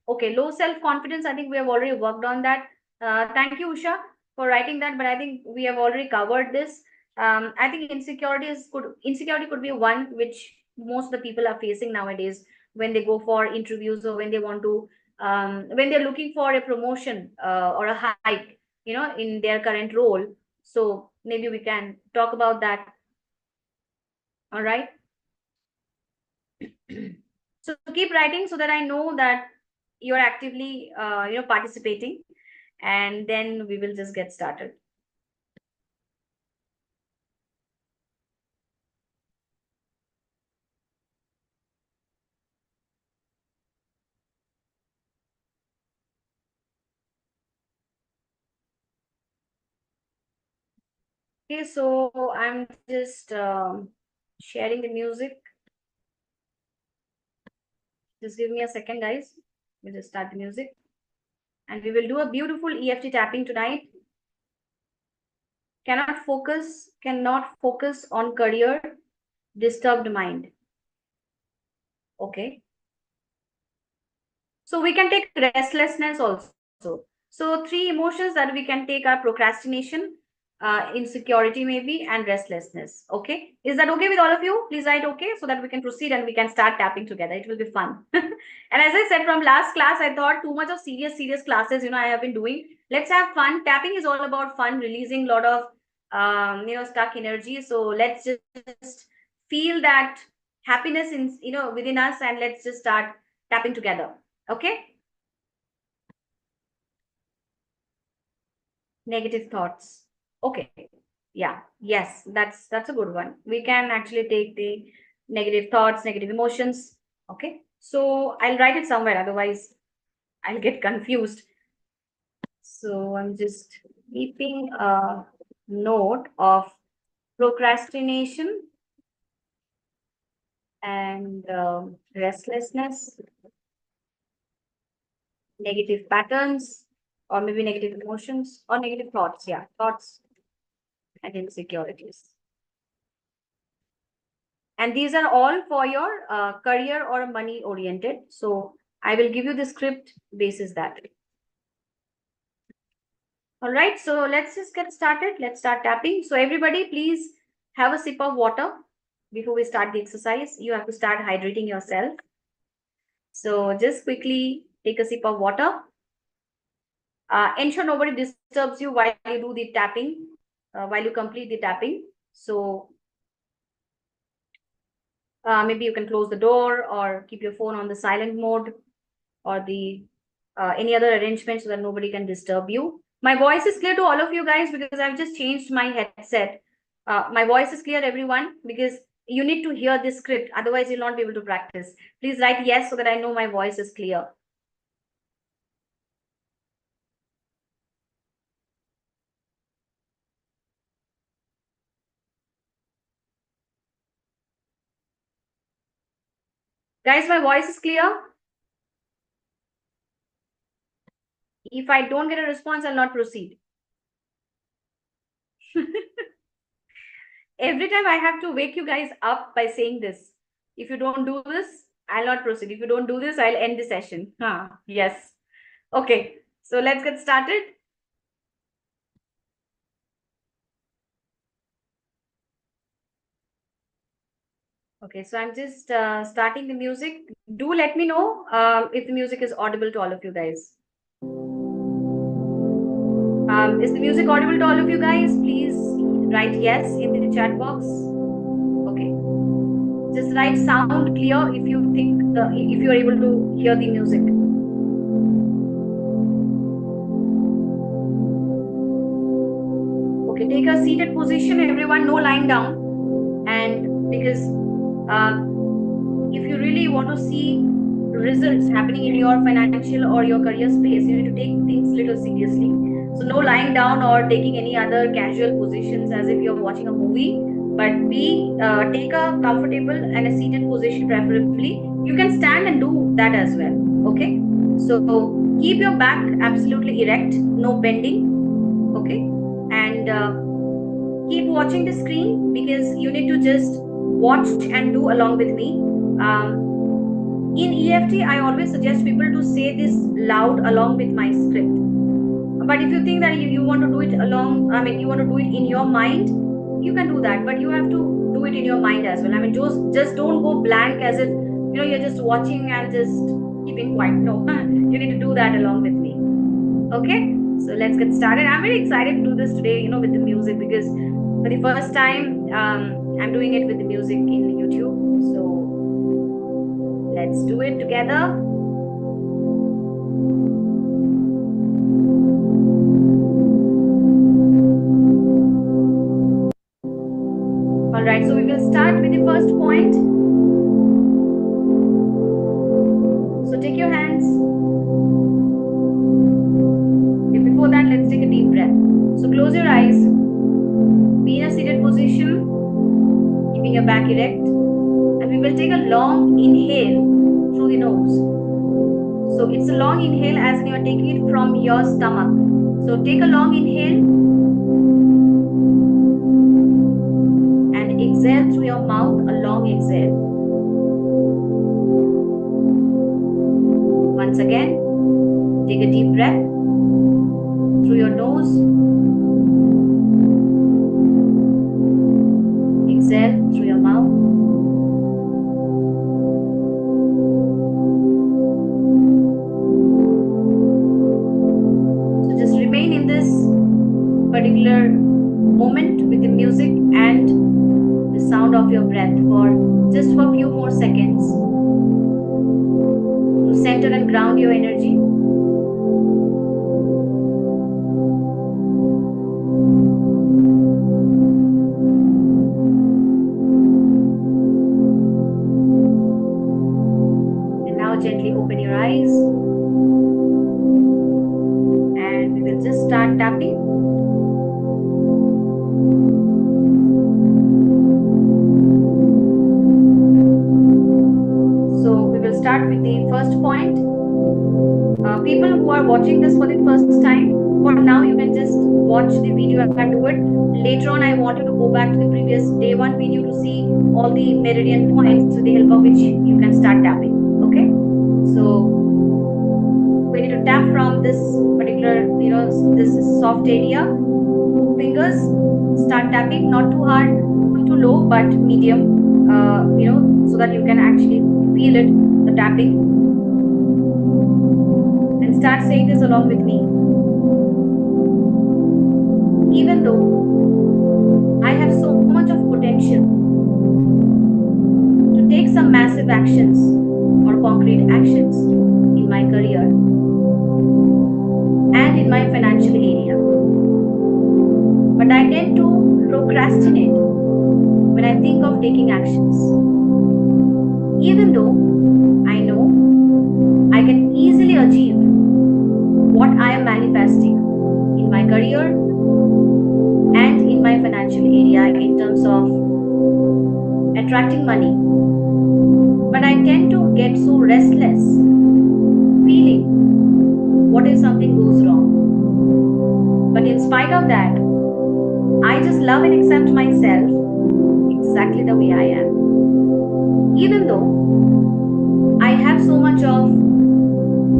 S1: Okay, low self-confidence, I think we have already worked on that. Thank you, Usha, for writing that, but I think we have already covered this. I think insecurity could be one which most of the people are facing nowadays when they go for interviews, or when they want to when they're looking for a promotion or a hike, in their current role. So maybe we can talk about that. All right. So keep writing so that I know that you're actively participating, and then we will just get started. Okay, so I'm just sharing the music. Just give me a second, guys. We'll just start the music, and we will do a beautiful EFT tapping tonight. Cannot focus on career, disturbed mind. Okay. So we can take restlessness also. So 3 emotions that we can take are procrastination, insecurity maybe, and restlessness. Okay. Is that okay with all of you? Please write okay so that we can proceed and we can start tapping together. It will be fun. And as I said from last class, I thought too much of serious classes, I have been doing. Let's have fun. Tapping is all about fun, releasing a lot of, stuck energy. So let's just feel that happiness within us, and let's just start tapping together. Okay. Negative thoughts. Okay. Yeah. Yes. That's a good one. We can actually take the negative thoughts, negative emotions. Okay. So I'll write it somewhere. Otherwise, I'll get confused. So I'm just keeping a note of procrastination and restlessness, negative patterns, or maybe negative emotions or negative thoughts. Yeah. Thoughts and insecurities. And these are all for your career or money oriented. So I will give you the script basis that. All right, so let's just get started. Let's start tapping. So everybody, please have a sip of water before we start the exercise. You have to start hydrating yourself. So just quickly take a sip of water. Ensure nobody disturbs you while you do the tapping, while you complete the tapping. So maybe you can close the door or keep your phone on the silent mode, or the any other arrangement so that nobody can disturb you. My voice is clear to all of you guys because I've just changed my headset. My voice is clear, everyone, because you need to hear this script. Otherwise, you'll not be able to practice. Please write yes so that I know my voice is clear. Guys, my voice is clear. If I don't get a response, I'll not proceed. Every time I have to wake you guys up by saying this. If you don't do this, I'll not proceed. If you don't do this, I'll end the session. Yes. Okay. So let's get started. Okay, so I'm just starting the music. Do let me know if the music is audible to all of you guys. Is the music audible to all of you guys? Please write yes in the chat box. Okay. Just write sound clear if you think if you are able to hear the music. Okay, take a seated position, everyone. No lying down. And because if you really want to see results happening in your financial or your career space, you need to take things little seriously. So no lying down or taking any other casual positions as if you're watching a movie, but take a comfortable and a seated position preferably. You can stand and do that as well. Okay. So keep your back absolutely erect, no bending. Okay. And keep watching the screen because you need to just watch and do along with me. In EFT, I always suggest people to say this loud along with my script. But if you think that you want to do it along, you want to do it in your mind, you can do that. But you have to do it in your mind as well. Just don't go blank as if, you're just watching and just keeping quiet. No, you need to do that along with me. Okay, so let's get started. I'm very excited to do this today, with the music, because for the first time, I'm doing it with the music in YouTube. So let's do it together. All right, so we will start with the first point. So take your hands. Okay, before that, let's take a deep breath. So close your eyes. Be in a seated position, keeping your back erect. And we will take a long inhale through the nose. So it's a long inhale as in you are taking it from your stomach. So take a long inhale and exhale through your mouth, a long exhale. Once again, take a deep breath through your nose. Exhale through your mouth. So just remain in this particular moment with the music and the sound of your breath for just for a few more seconds to center and ground your energy. And now gently open your eyes and we will just start tapping. Start with the first point. People who are watching this for the first time, for now you can just watch the video and do it. Later on I want you to go back to the previous day one video to see all the meridian points with the help of which you can start tapping. Okay, so we need to tap from this particular, this soft area. Fingers, start tapping, not too hard, not too low, but medium, so that you can actually feel it, the tapping. And start saying this along with me. Even though I have so much of potential to take some massive actions or concrete actions in my career and in my financial area, but I tend to procrastinate when I think of taking actions. Even though I know I can easily achieve what I am manifesting in my career and in my financial area in terms of attracting money, but I tend to get so restless, feeling what if something goes wrong. But in spite of that, I just love and accept myself exactly the way I am. Even though I have so much of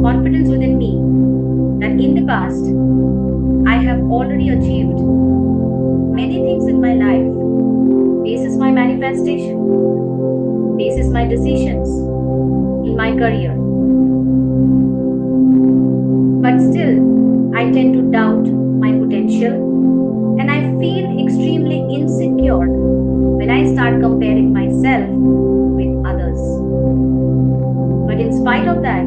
S1: confidence within me that in the past I have already achieved many things in my life. This is my manifestation. This is my decisions in my career. But still, I tend to doubt my potential and I feel extremely insecure when I start comparing myself with others. But in spite of that,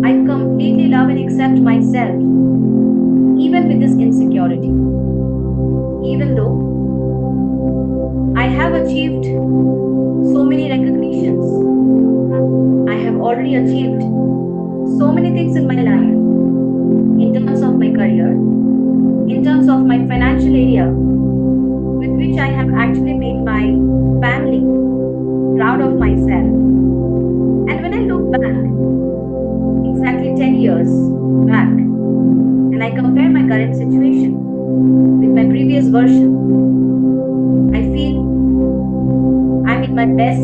S1: I completely love and accept myself, even with this insecurity. Even though I have achieved so many recognitions, I have already achieved so many things in my life, in terms of my career, in terms of my financial area, with which I have actually made my family proud of myself. And when I look back, exactly 10 years back, and I compare my current situation with my previous version, I feel I'm in my best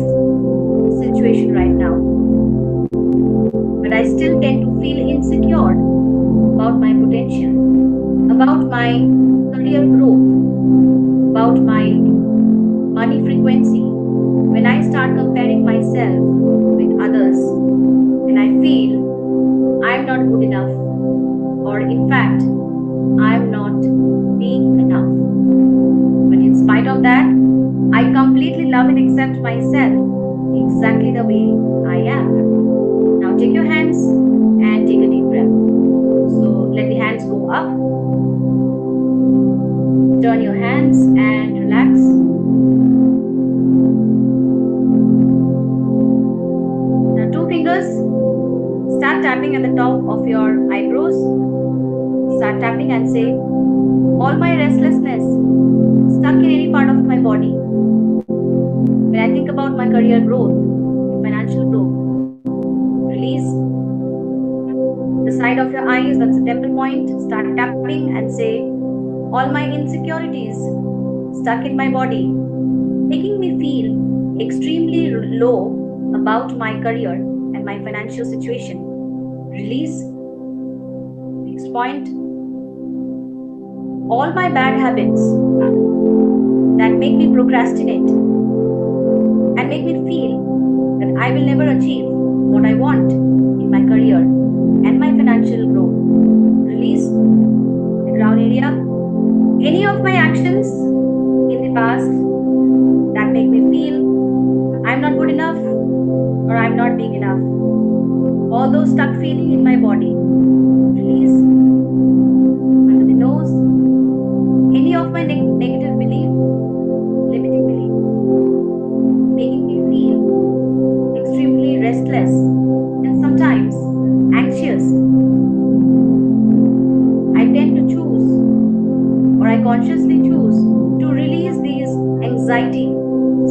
S1: situation right now. But I still tend to feel insecure about my potential, about my career growth, about my money frequency. When I start comparing myself with others and I feel I'm not good enough, or in fact, I'm not being enough. But in spite of that, I completely love and accept myself exactly the way I am. Now take your hands and take a deep breath. So let the hands go up. Turn your hands and relax. Now 2 fingers, start tapping at the top of your eyebrows. Start tapping and say, all my restlessness stuck in any part of my body. When I think about my career growth, financial growth, release the side of your eyes, that's the temple point. Start tapping and say, all my insecurities stuck in my body, making me feel extremely low about my career and my financial situation. release. Next point, all my bad habits that make me procrastinate and make me feel that I will never achieve what I want in my career and my financial growth. Release the ground area. Any of my actions in the past that make me feel I'm not good enough or I'm not big enough. All those stuck feeling in my body. Release under the nose. Any of my negative belief, limiting belief, making me feel extremely restless and sometimes anxious. I tend to choose, or I consciously choose to release these anxiety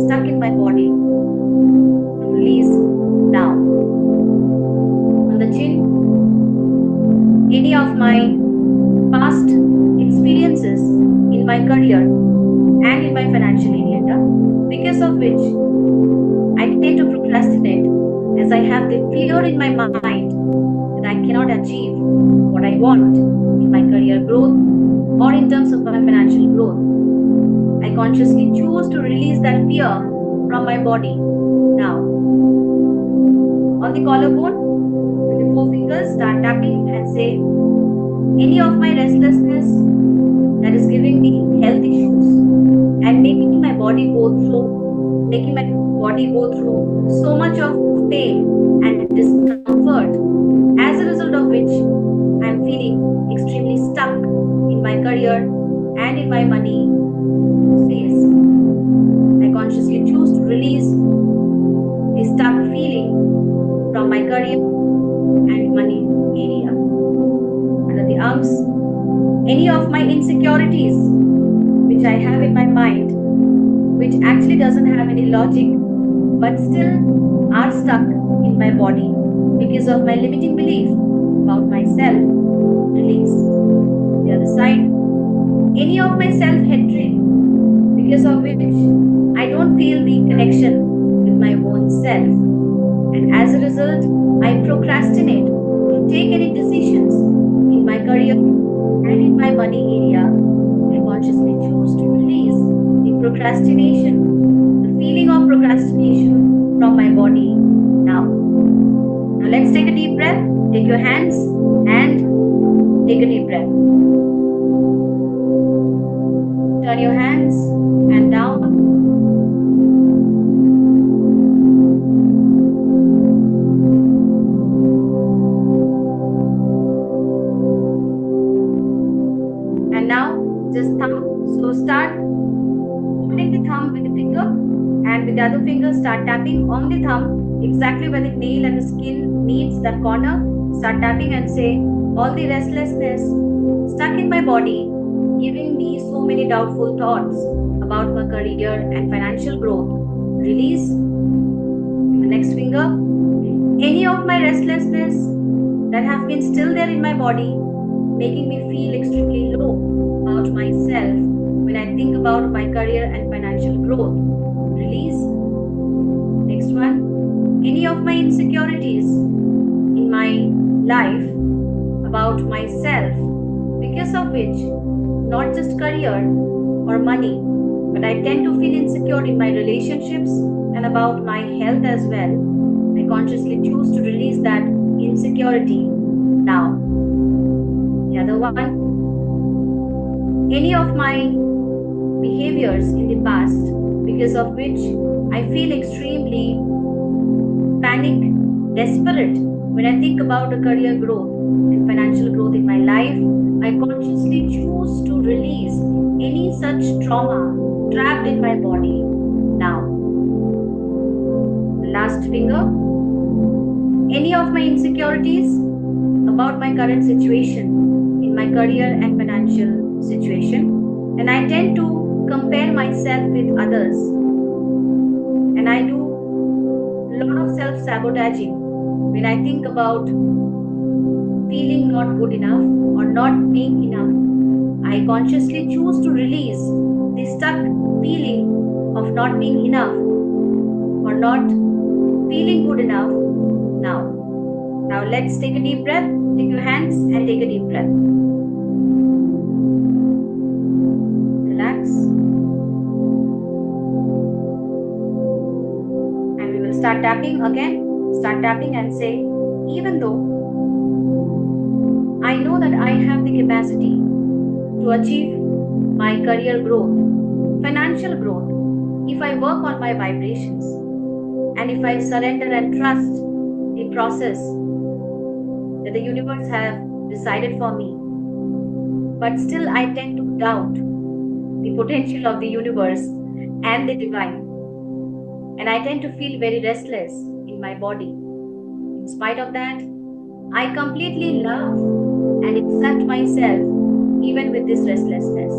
S1: stuck in my body. To release now. On the chin, any of my past experiences in my career and in my financial area, because of which I tend to procrastinate as I have the fear in my mind that I cannot achieve what I want in my career growth or in terms of my financial growth. I consciously choose to release that fear from my body now. On the collarbone, with the 4 fingers, start tapping and say, any of my restlessness that is giving me health issues and making my body go through so much of pain and discomfort, as a result of which I am feeling extremely stuck in my career and in my money space. I consciously choose to release the stuck feeling from my career and money area. Under the arms, any of my insecurities which I have in my mind, which actually doesn't have any logic, but still are stuck in my body because of my limiting belief about myself, release. The other side, any of my self-hatred, because of which I don't feel the connection with my own self, and as a result, I procrastinate to take any decisions in my career and in my money area. I consciously choose to release the procrastination, the feeling of procrastination from my body now. Now let's take a deep breath. Take your hands and take a deep breath. Turn your hands and down. And now just thumb. So start holding the thumb with the finger and with the other finger start tapping on the thumb exactly where the nail and the skin meets that corner. Start tapping and say, all the restlessness stuck in my body, giving me so many doubtful thoughts about my career and financial growth. Release. In the next finger, any of my restlessness that have been still there in my body, making me feel extremely low about myself when I think about my career and financial growth. Release. Next one, any of my insecurities in my life about myself, because of which not just career or money, but I tend to feel insecure in my relationships and about my health as well. I consciously choose to release that insecurity now. The other one, any of my behaviors in the past, because of which I feel extremely panic, desperate when I think about a career growth and financial growth in my life. I consciously choose to release any such trauma trapped in my body now. The last finger, any of my insecurities about my current situation in my career and financial situation, and I tend to compare myself with others, and I do a lot of self-sabotaging when I think about feeling not good enough or not being enough. I consciously choose to release the stuck feeling of not being enough or not feeling good enough now. Now let's take a deep breath. Take your hands and take a deep breath. Relax. And we will start tapping again. Start tapping and say, even though I know that I have the capacity to achieve my career growth, financial growth, if I work on my vibrations and if I surrender and trust the process that the universe have decided for me, but still I tend to doubt the potential of the universe and the divine, and I tend to feel very restless in my body. In spite of that, I completely love and accept myself even with this restlessness.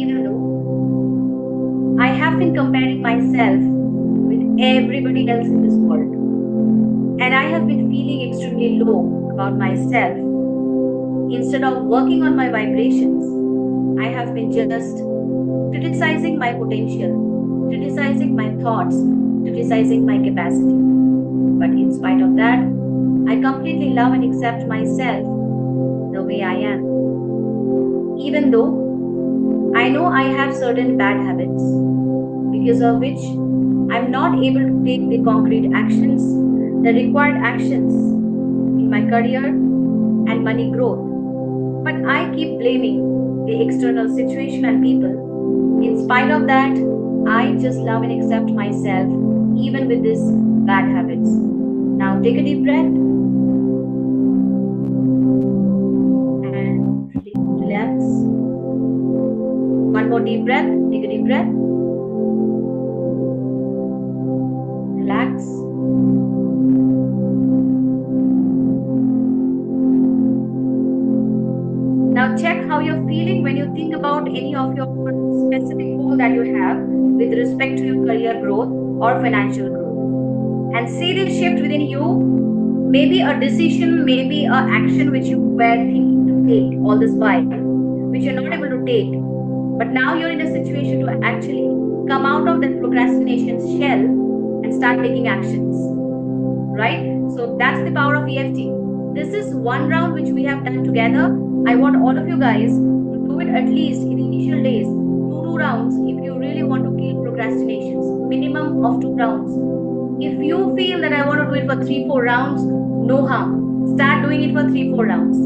S1: Even though I have been comparing myself with everybody else in this world, and I have been feeling extremely low about myself. Instead of working on my vibrations, I have been just criticizing my potential, criticizing my thoughts, criticizing my capacity. But in spite of that, I completely love and accept myself the way I am. Even though I know I have certain bad habits, because of which I'm not able to take the concrete actions, the required actions in my career and money growth. But I keep blaming the external situation and people. In spite of that, I just love and accept myself even with these bad habits. Now take a deep breath and relax. One more deep breath. Take a deep breath. Relax. Now check how you're feeling when you think about any of your specific goal that you have with respect to your career growth or financial growth. And see this shift within you. Maybe a decision, maybe an action which you were thinking to take all this while, which you're not able to take. But now you're in a situation to actually come out of that procrastination shell and start taking actions. Right? So that's the power of EFT. This is one round which we have done together. I want all of you guys to do it at least in the initial days. Two rounds if you really want to kill procrastinations. Minimum of 2 rounds. If you feel that I want to do it for 3-4 rounds, no harm. Start doing it for 3-4 rounds.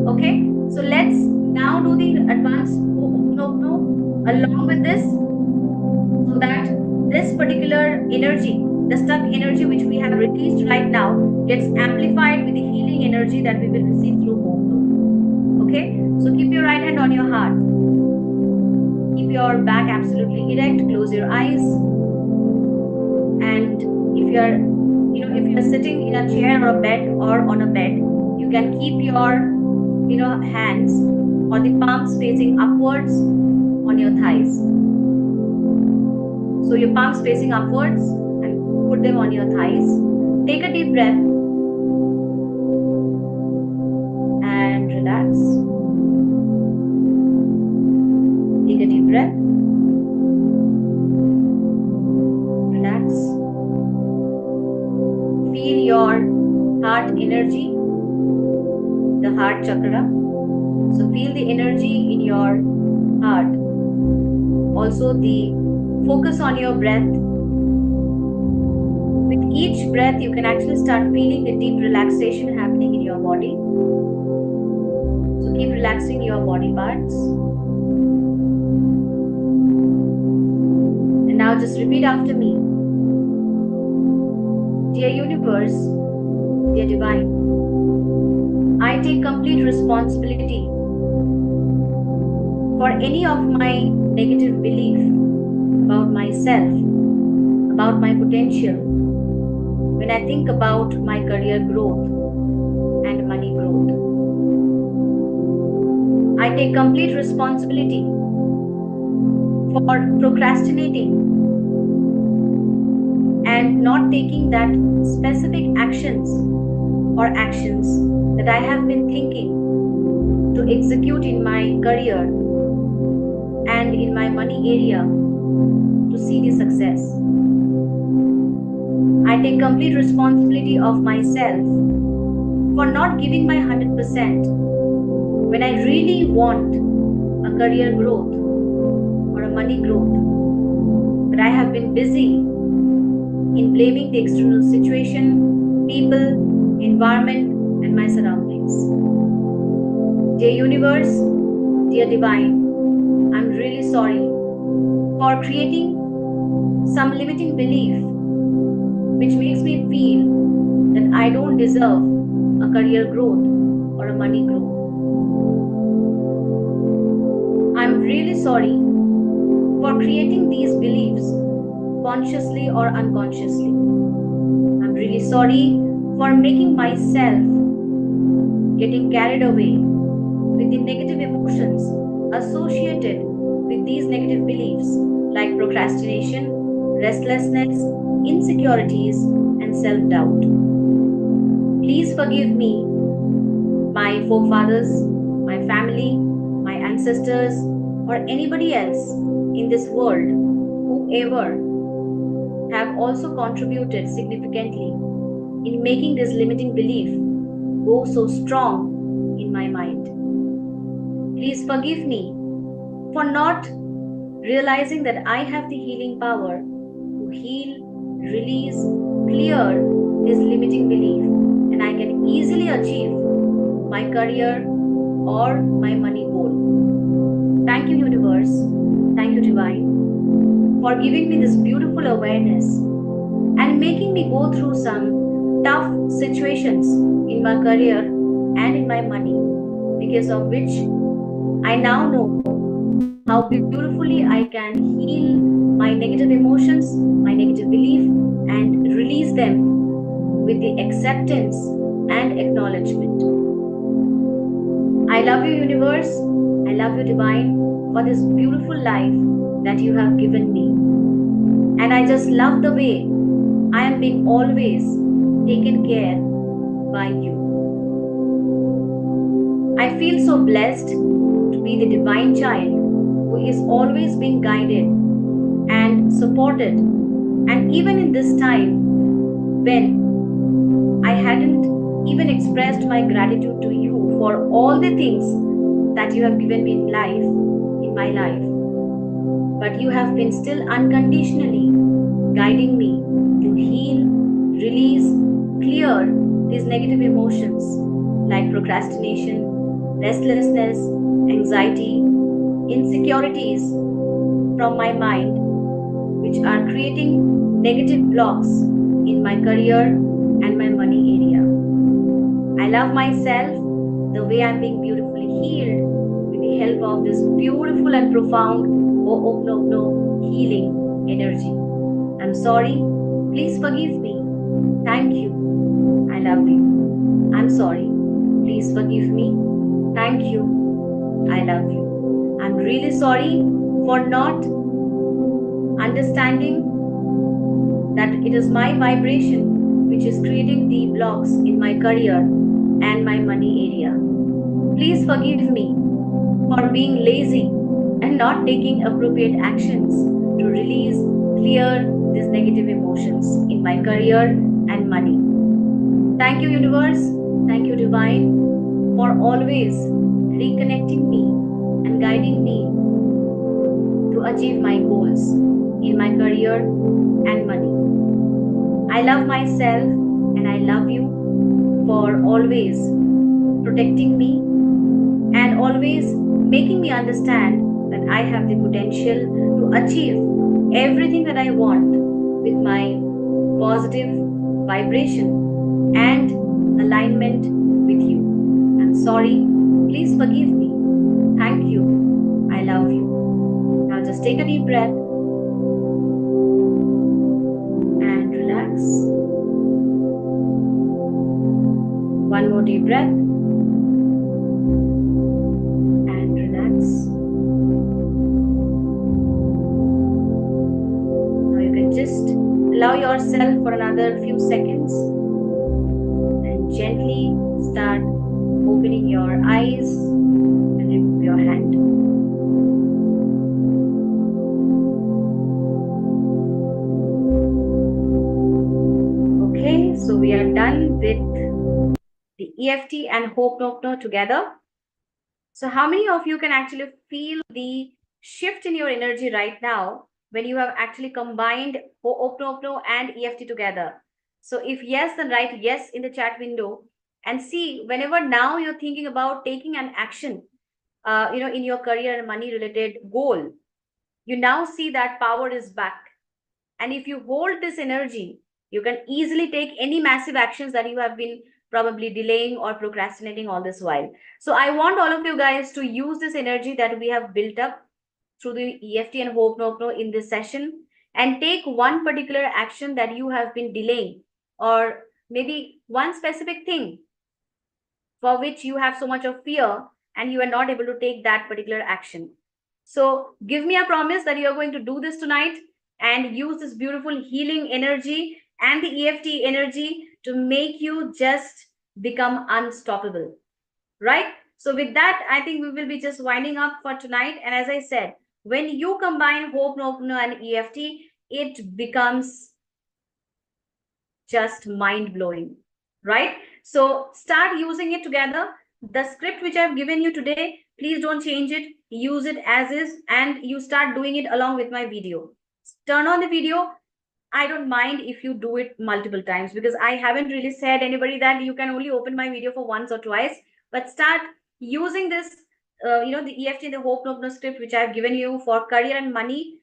S1: Okay? So let's now do the advanced Oponopono along with this, so that this particular energy, the stuck energy which we have released right now, gets amplified with the healing energy that we will receive through Oponopono. Okay? So keep your right hand on your heart. Keep your back absolutely erect. Close your eyes. And if you're sitting in a chair or a bed or on a bed, you can keep your hands or the palms facing upwards on your thighs. So your palms facing upwards and put them on your thighs. Take a deep breath and relax. Take a deep breath. Relax. Feel your heart energy, the heart chakra. So feel the energy in your heart. Also the focus on your breath. With each breath, you can actually start feeling the deep relaxation happening in your body. So keep relaxing your body parts. And now just repeat after me. Dear universe, dear divine, I take complete responsibility for any of my negative belief about myself, about my potential, when I think about my career growth and money growth. I take complete responsibility for procrastinating and not taking that specific actions or actions that I have been thinking to execute in my career and in my money area to see the success. I take complete responsibility of myself for not giving my 100% when I really want a career growth or a money growth. But I have been busy in blaming the external situation, people, environment, and my surroundings. Dear universe, dear divine, I'm really sorry for creating some limiting belief which makes me feel that I don't deserve a career growth or a money growth. I'm really sorry for creating these beliefs consciously or unconsciously. I'm really sorry for making myself getting carried away with the negative emotions associated with these negative beliefs like procrastination, restlessness, insecurities, and self-doubt. Please forgive me, my forefathers, my family, my ancestors, or anybody else in this world, whoever have also contributed significantly in making this limiting belief go so strong in my mind. Please forgive me for not realizing that I have the healing power to heal, release, clear this limiting belief, and I can easily achieve my career or my money goal. Thank you, universe. Thank you, divine, for giving me this beautiful awareness and making me go through some tough situations in my career and in my money, because of which I now know how beautifully I can heal my negative emotions, my negative belief, and release them with the acceptance and acknowledgement. I love you, universe. I love you, divine, for this beautiful life that you have given me. And I just love the way I am being always taken care by you. I feel so blessed to be the divine child who is always being guided and supported. And even in this time when I hadn't even expressed my gratitude to you for all the things that you have given me in my life, but you have been still unconditionally guiding me to heal, release, clear these negative emotions like procrastination, restlessness, anxiety, insecurities from my mind, which are creating negative blocks in my career and my money area. I love myself the way I'm being beautifully healed with the help of this beautiful and profound Oponopono healing energy. I'm sorry. Please forgive me. Thank you. I love you. I'm sorry. Please forgive me. Thank you. I love you. I'm really sorry for not understanding that it is my vibration which is creating the blocks in my career and my money area. Please forgive me for being lazy and not taking appropriate actions to release, clear these negative emotions in my career and money. Thank you, universe. Thank you, divine, for always reconnecting me and guiding me to achieve my goals in my career and money. I love myself and I love you for always protecting me and always making me understand that I have the potential to achieve everything that I want with my positive vibration and alignment with you. I'm sorry. Please forgive me. Thank you. I love you. Now just take a deep breath and relax. One more deep breath and relax. Now you can just allow yourself for another few seconds and gently start opening your eyes and remove your hand. we are done with the EFT and Hoponopono together. So how many of you can actually feel the shift in your energy right now when you have actually combined Hoponopono and EFT together? So if yes, then write yes in the chat window, and see whenever now you're thinking about taking an action, in your career and money related goal, you now see that power is back. And if you hold this energy, you can easily take any massive actions that you have been probably delaying or procrastinating all this while. So I want all of you guys to use this energy that we have built up through the EFT and Hoponopono in this session, and take one particular action that you have been delaying, or maybe one specific thing for which you have so much of fear and you are not able to take that particular action. So give me a promise that you are going to do this tonight and use this beautiful healing energy and the EFT energy to make you just become unstoppable, right? So with that, I think we will be just winding up for tonight. And as I said, when you combine Hoponopono and EFT, it becomes just mind-blowing, right? So start using it together. The script which I've given you today, please don't change it. Use it as is, and you start doing it along with my video. Turn on the video. I don't mind if you do it multiple times, because I haven't really said anybody that you can only open my video for once or twice, but start using this, the EFT and the Hoponopono script which I've given you for career and money,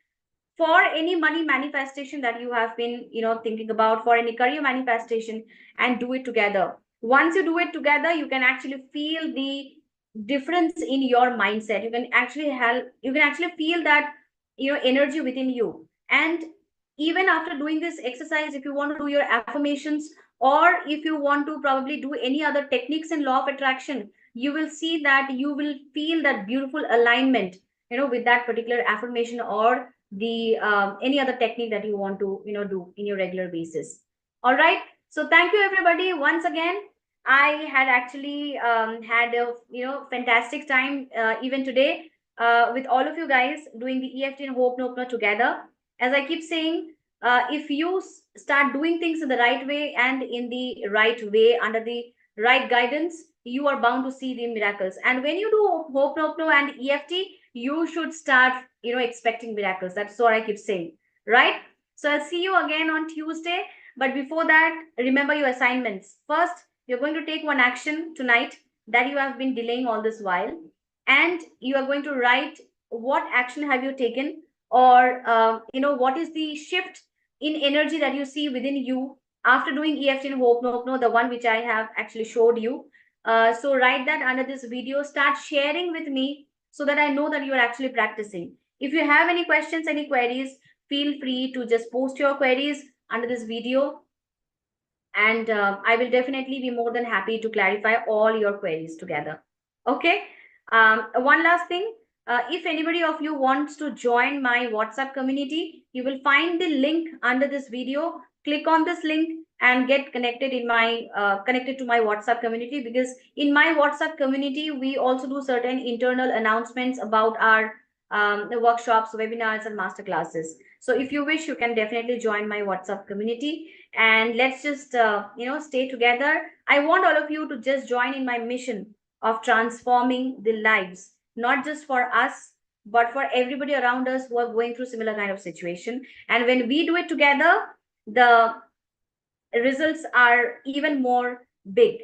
S1: for any money manifestation that you have been thinking about, for any career manifestation, and do it together. Once you do it together, you can actually feel the difference in your mindset. You can actually feel that energy within you. And even after doing this exercise, if you want to do your affirmations, or if you want to probably do any other techniques in law of attraction, you will see that you will feel that beautiful alignment with that particular affirmation, or the any other technique that you want to do in your regular basis. All right, so thank you everybody once again. I had actually had a fantastic time even today with all of you guys doing the EFT and Hoponopono together. As I keep saying, if you start doing things in the right way and in the right way under the right guidance, you are bound to see the miracles. And when you do Hoponopono and EFT, you should start expecting miracles. That's what I keep saying, right? So I'll see you again on Tuesday. But before that, remember your assignments. First, you're going to take one action tonight that you have been delaying all this while, and you are going to write what action have you taken, or what is the shift in energy that you see within you after doing EFT and Hoponopono, the one which I have actually showed you. So write that under this video, start sharing with me so that I know that you are actually practicing. If you have any questions, any queries, feel free to just post your queries under this video, and I will definitely be more than happy to clarify all your queries together. Okay. One last thing. If anybody of you wants to join my WhatsApp community, you will find the link under this video. Click on this link and get connected connected to my WhatsApp community, because in my WhatsApp community, we also do certain internal announcements about our the workshops, webinars, and master classes. So if you wish, you can definitely join my WhatsApp community, and let's just stay together. I want all of you to just join in my mission of transforming the lives, not just for us, but for everybody around us who are going through similar kind of situation. And when we do it together, the results are even more big.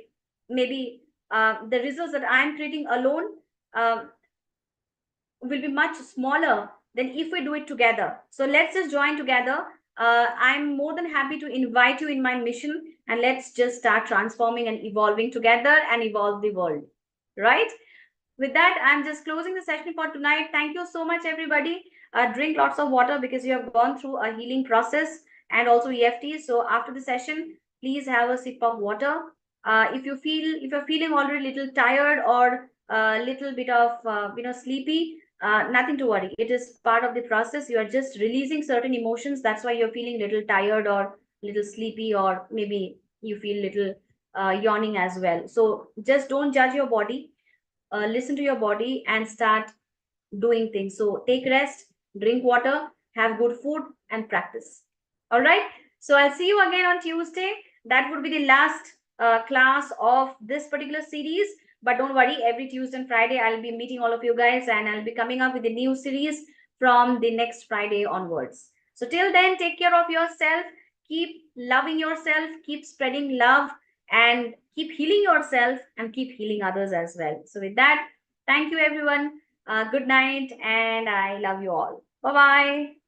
S1: Maybe the results that I'm creating alone will be much smaller than if we do it together. So let's just join together. I'm more than happy to invite you in my mission, and let's just start transforming and evolving together and evolve the world, right? With that, I'm just closing the session for tonight. Thank you so much, everybody. Drink lots of water, because you have gone through a healing process, and also EFT. So after the session, please have a sip of water. If you're feeling already a little tired or a little bit of sleepy, nothing to worry. It is part of the process. You are just releasing certain emotions. That's why you're feeling a little tired or little sleepy, or maybe you feel little yawning as well. So just don't judge your body. Listen to your body and start doing things. So take rest, drink water, have good food, and practice. All right. So I'll see you again on Tuesday. that would be the last class of this particular series. But don't worry, every Tuesday and Friday, I'll be meeting all of you guys, and I'll be coming up with a new series from the next Friday onwards. So till then, take care of yourself, keep loving yourself, keep spreading love, and keep healing yourself and keep healing others as well. So with that, thank you everyone. Good night, and I love you all. Bye bye.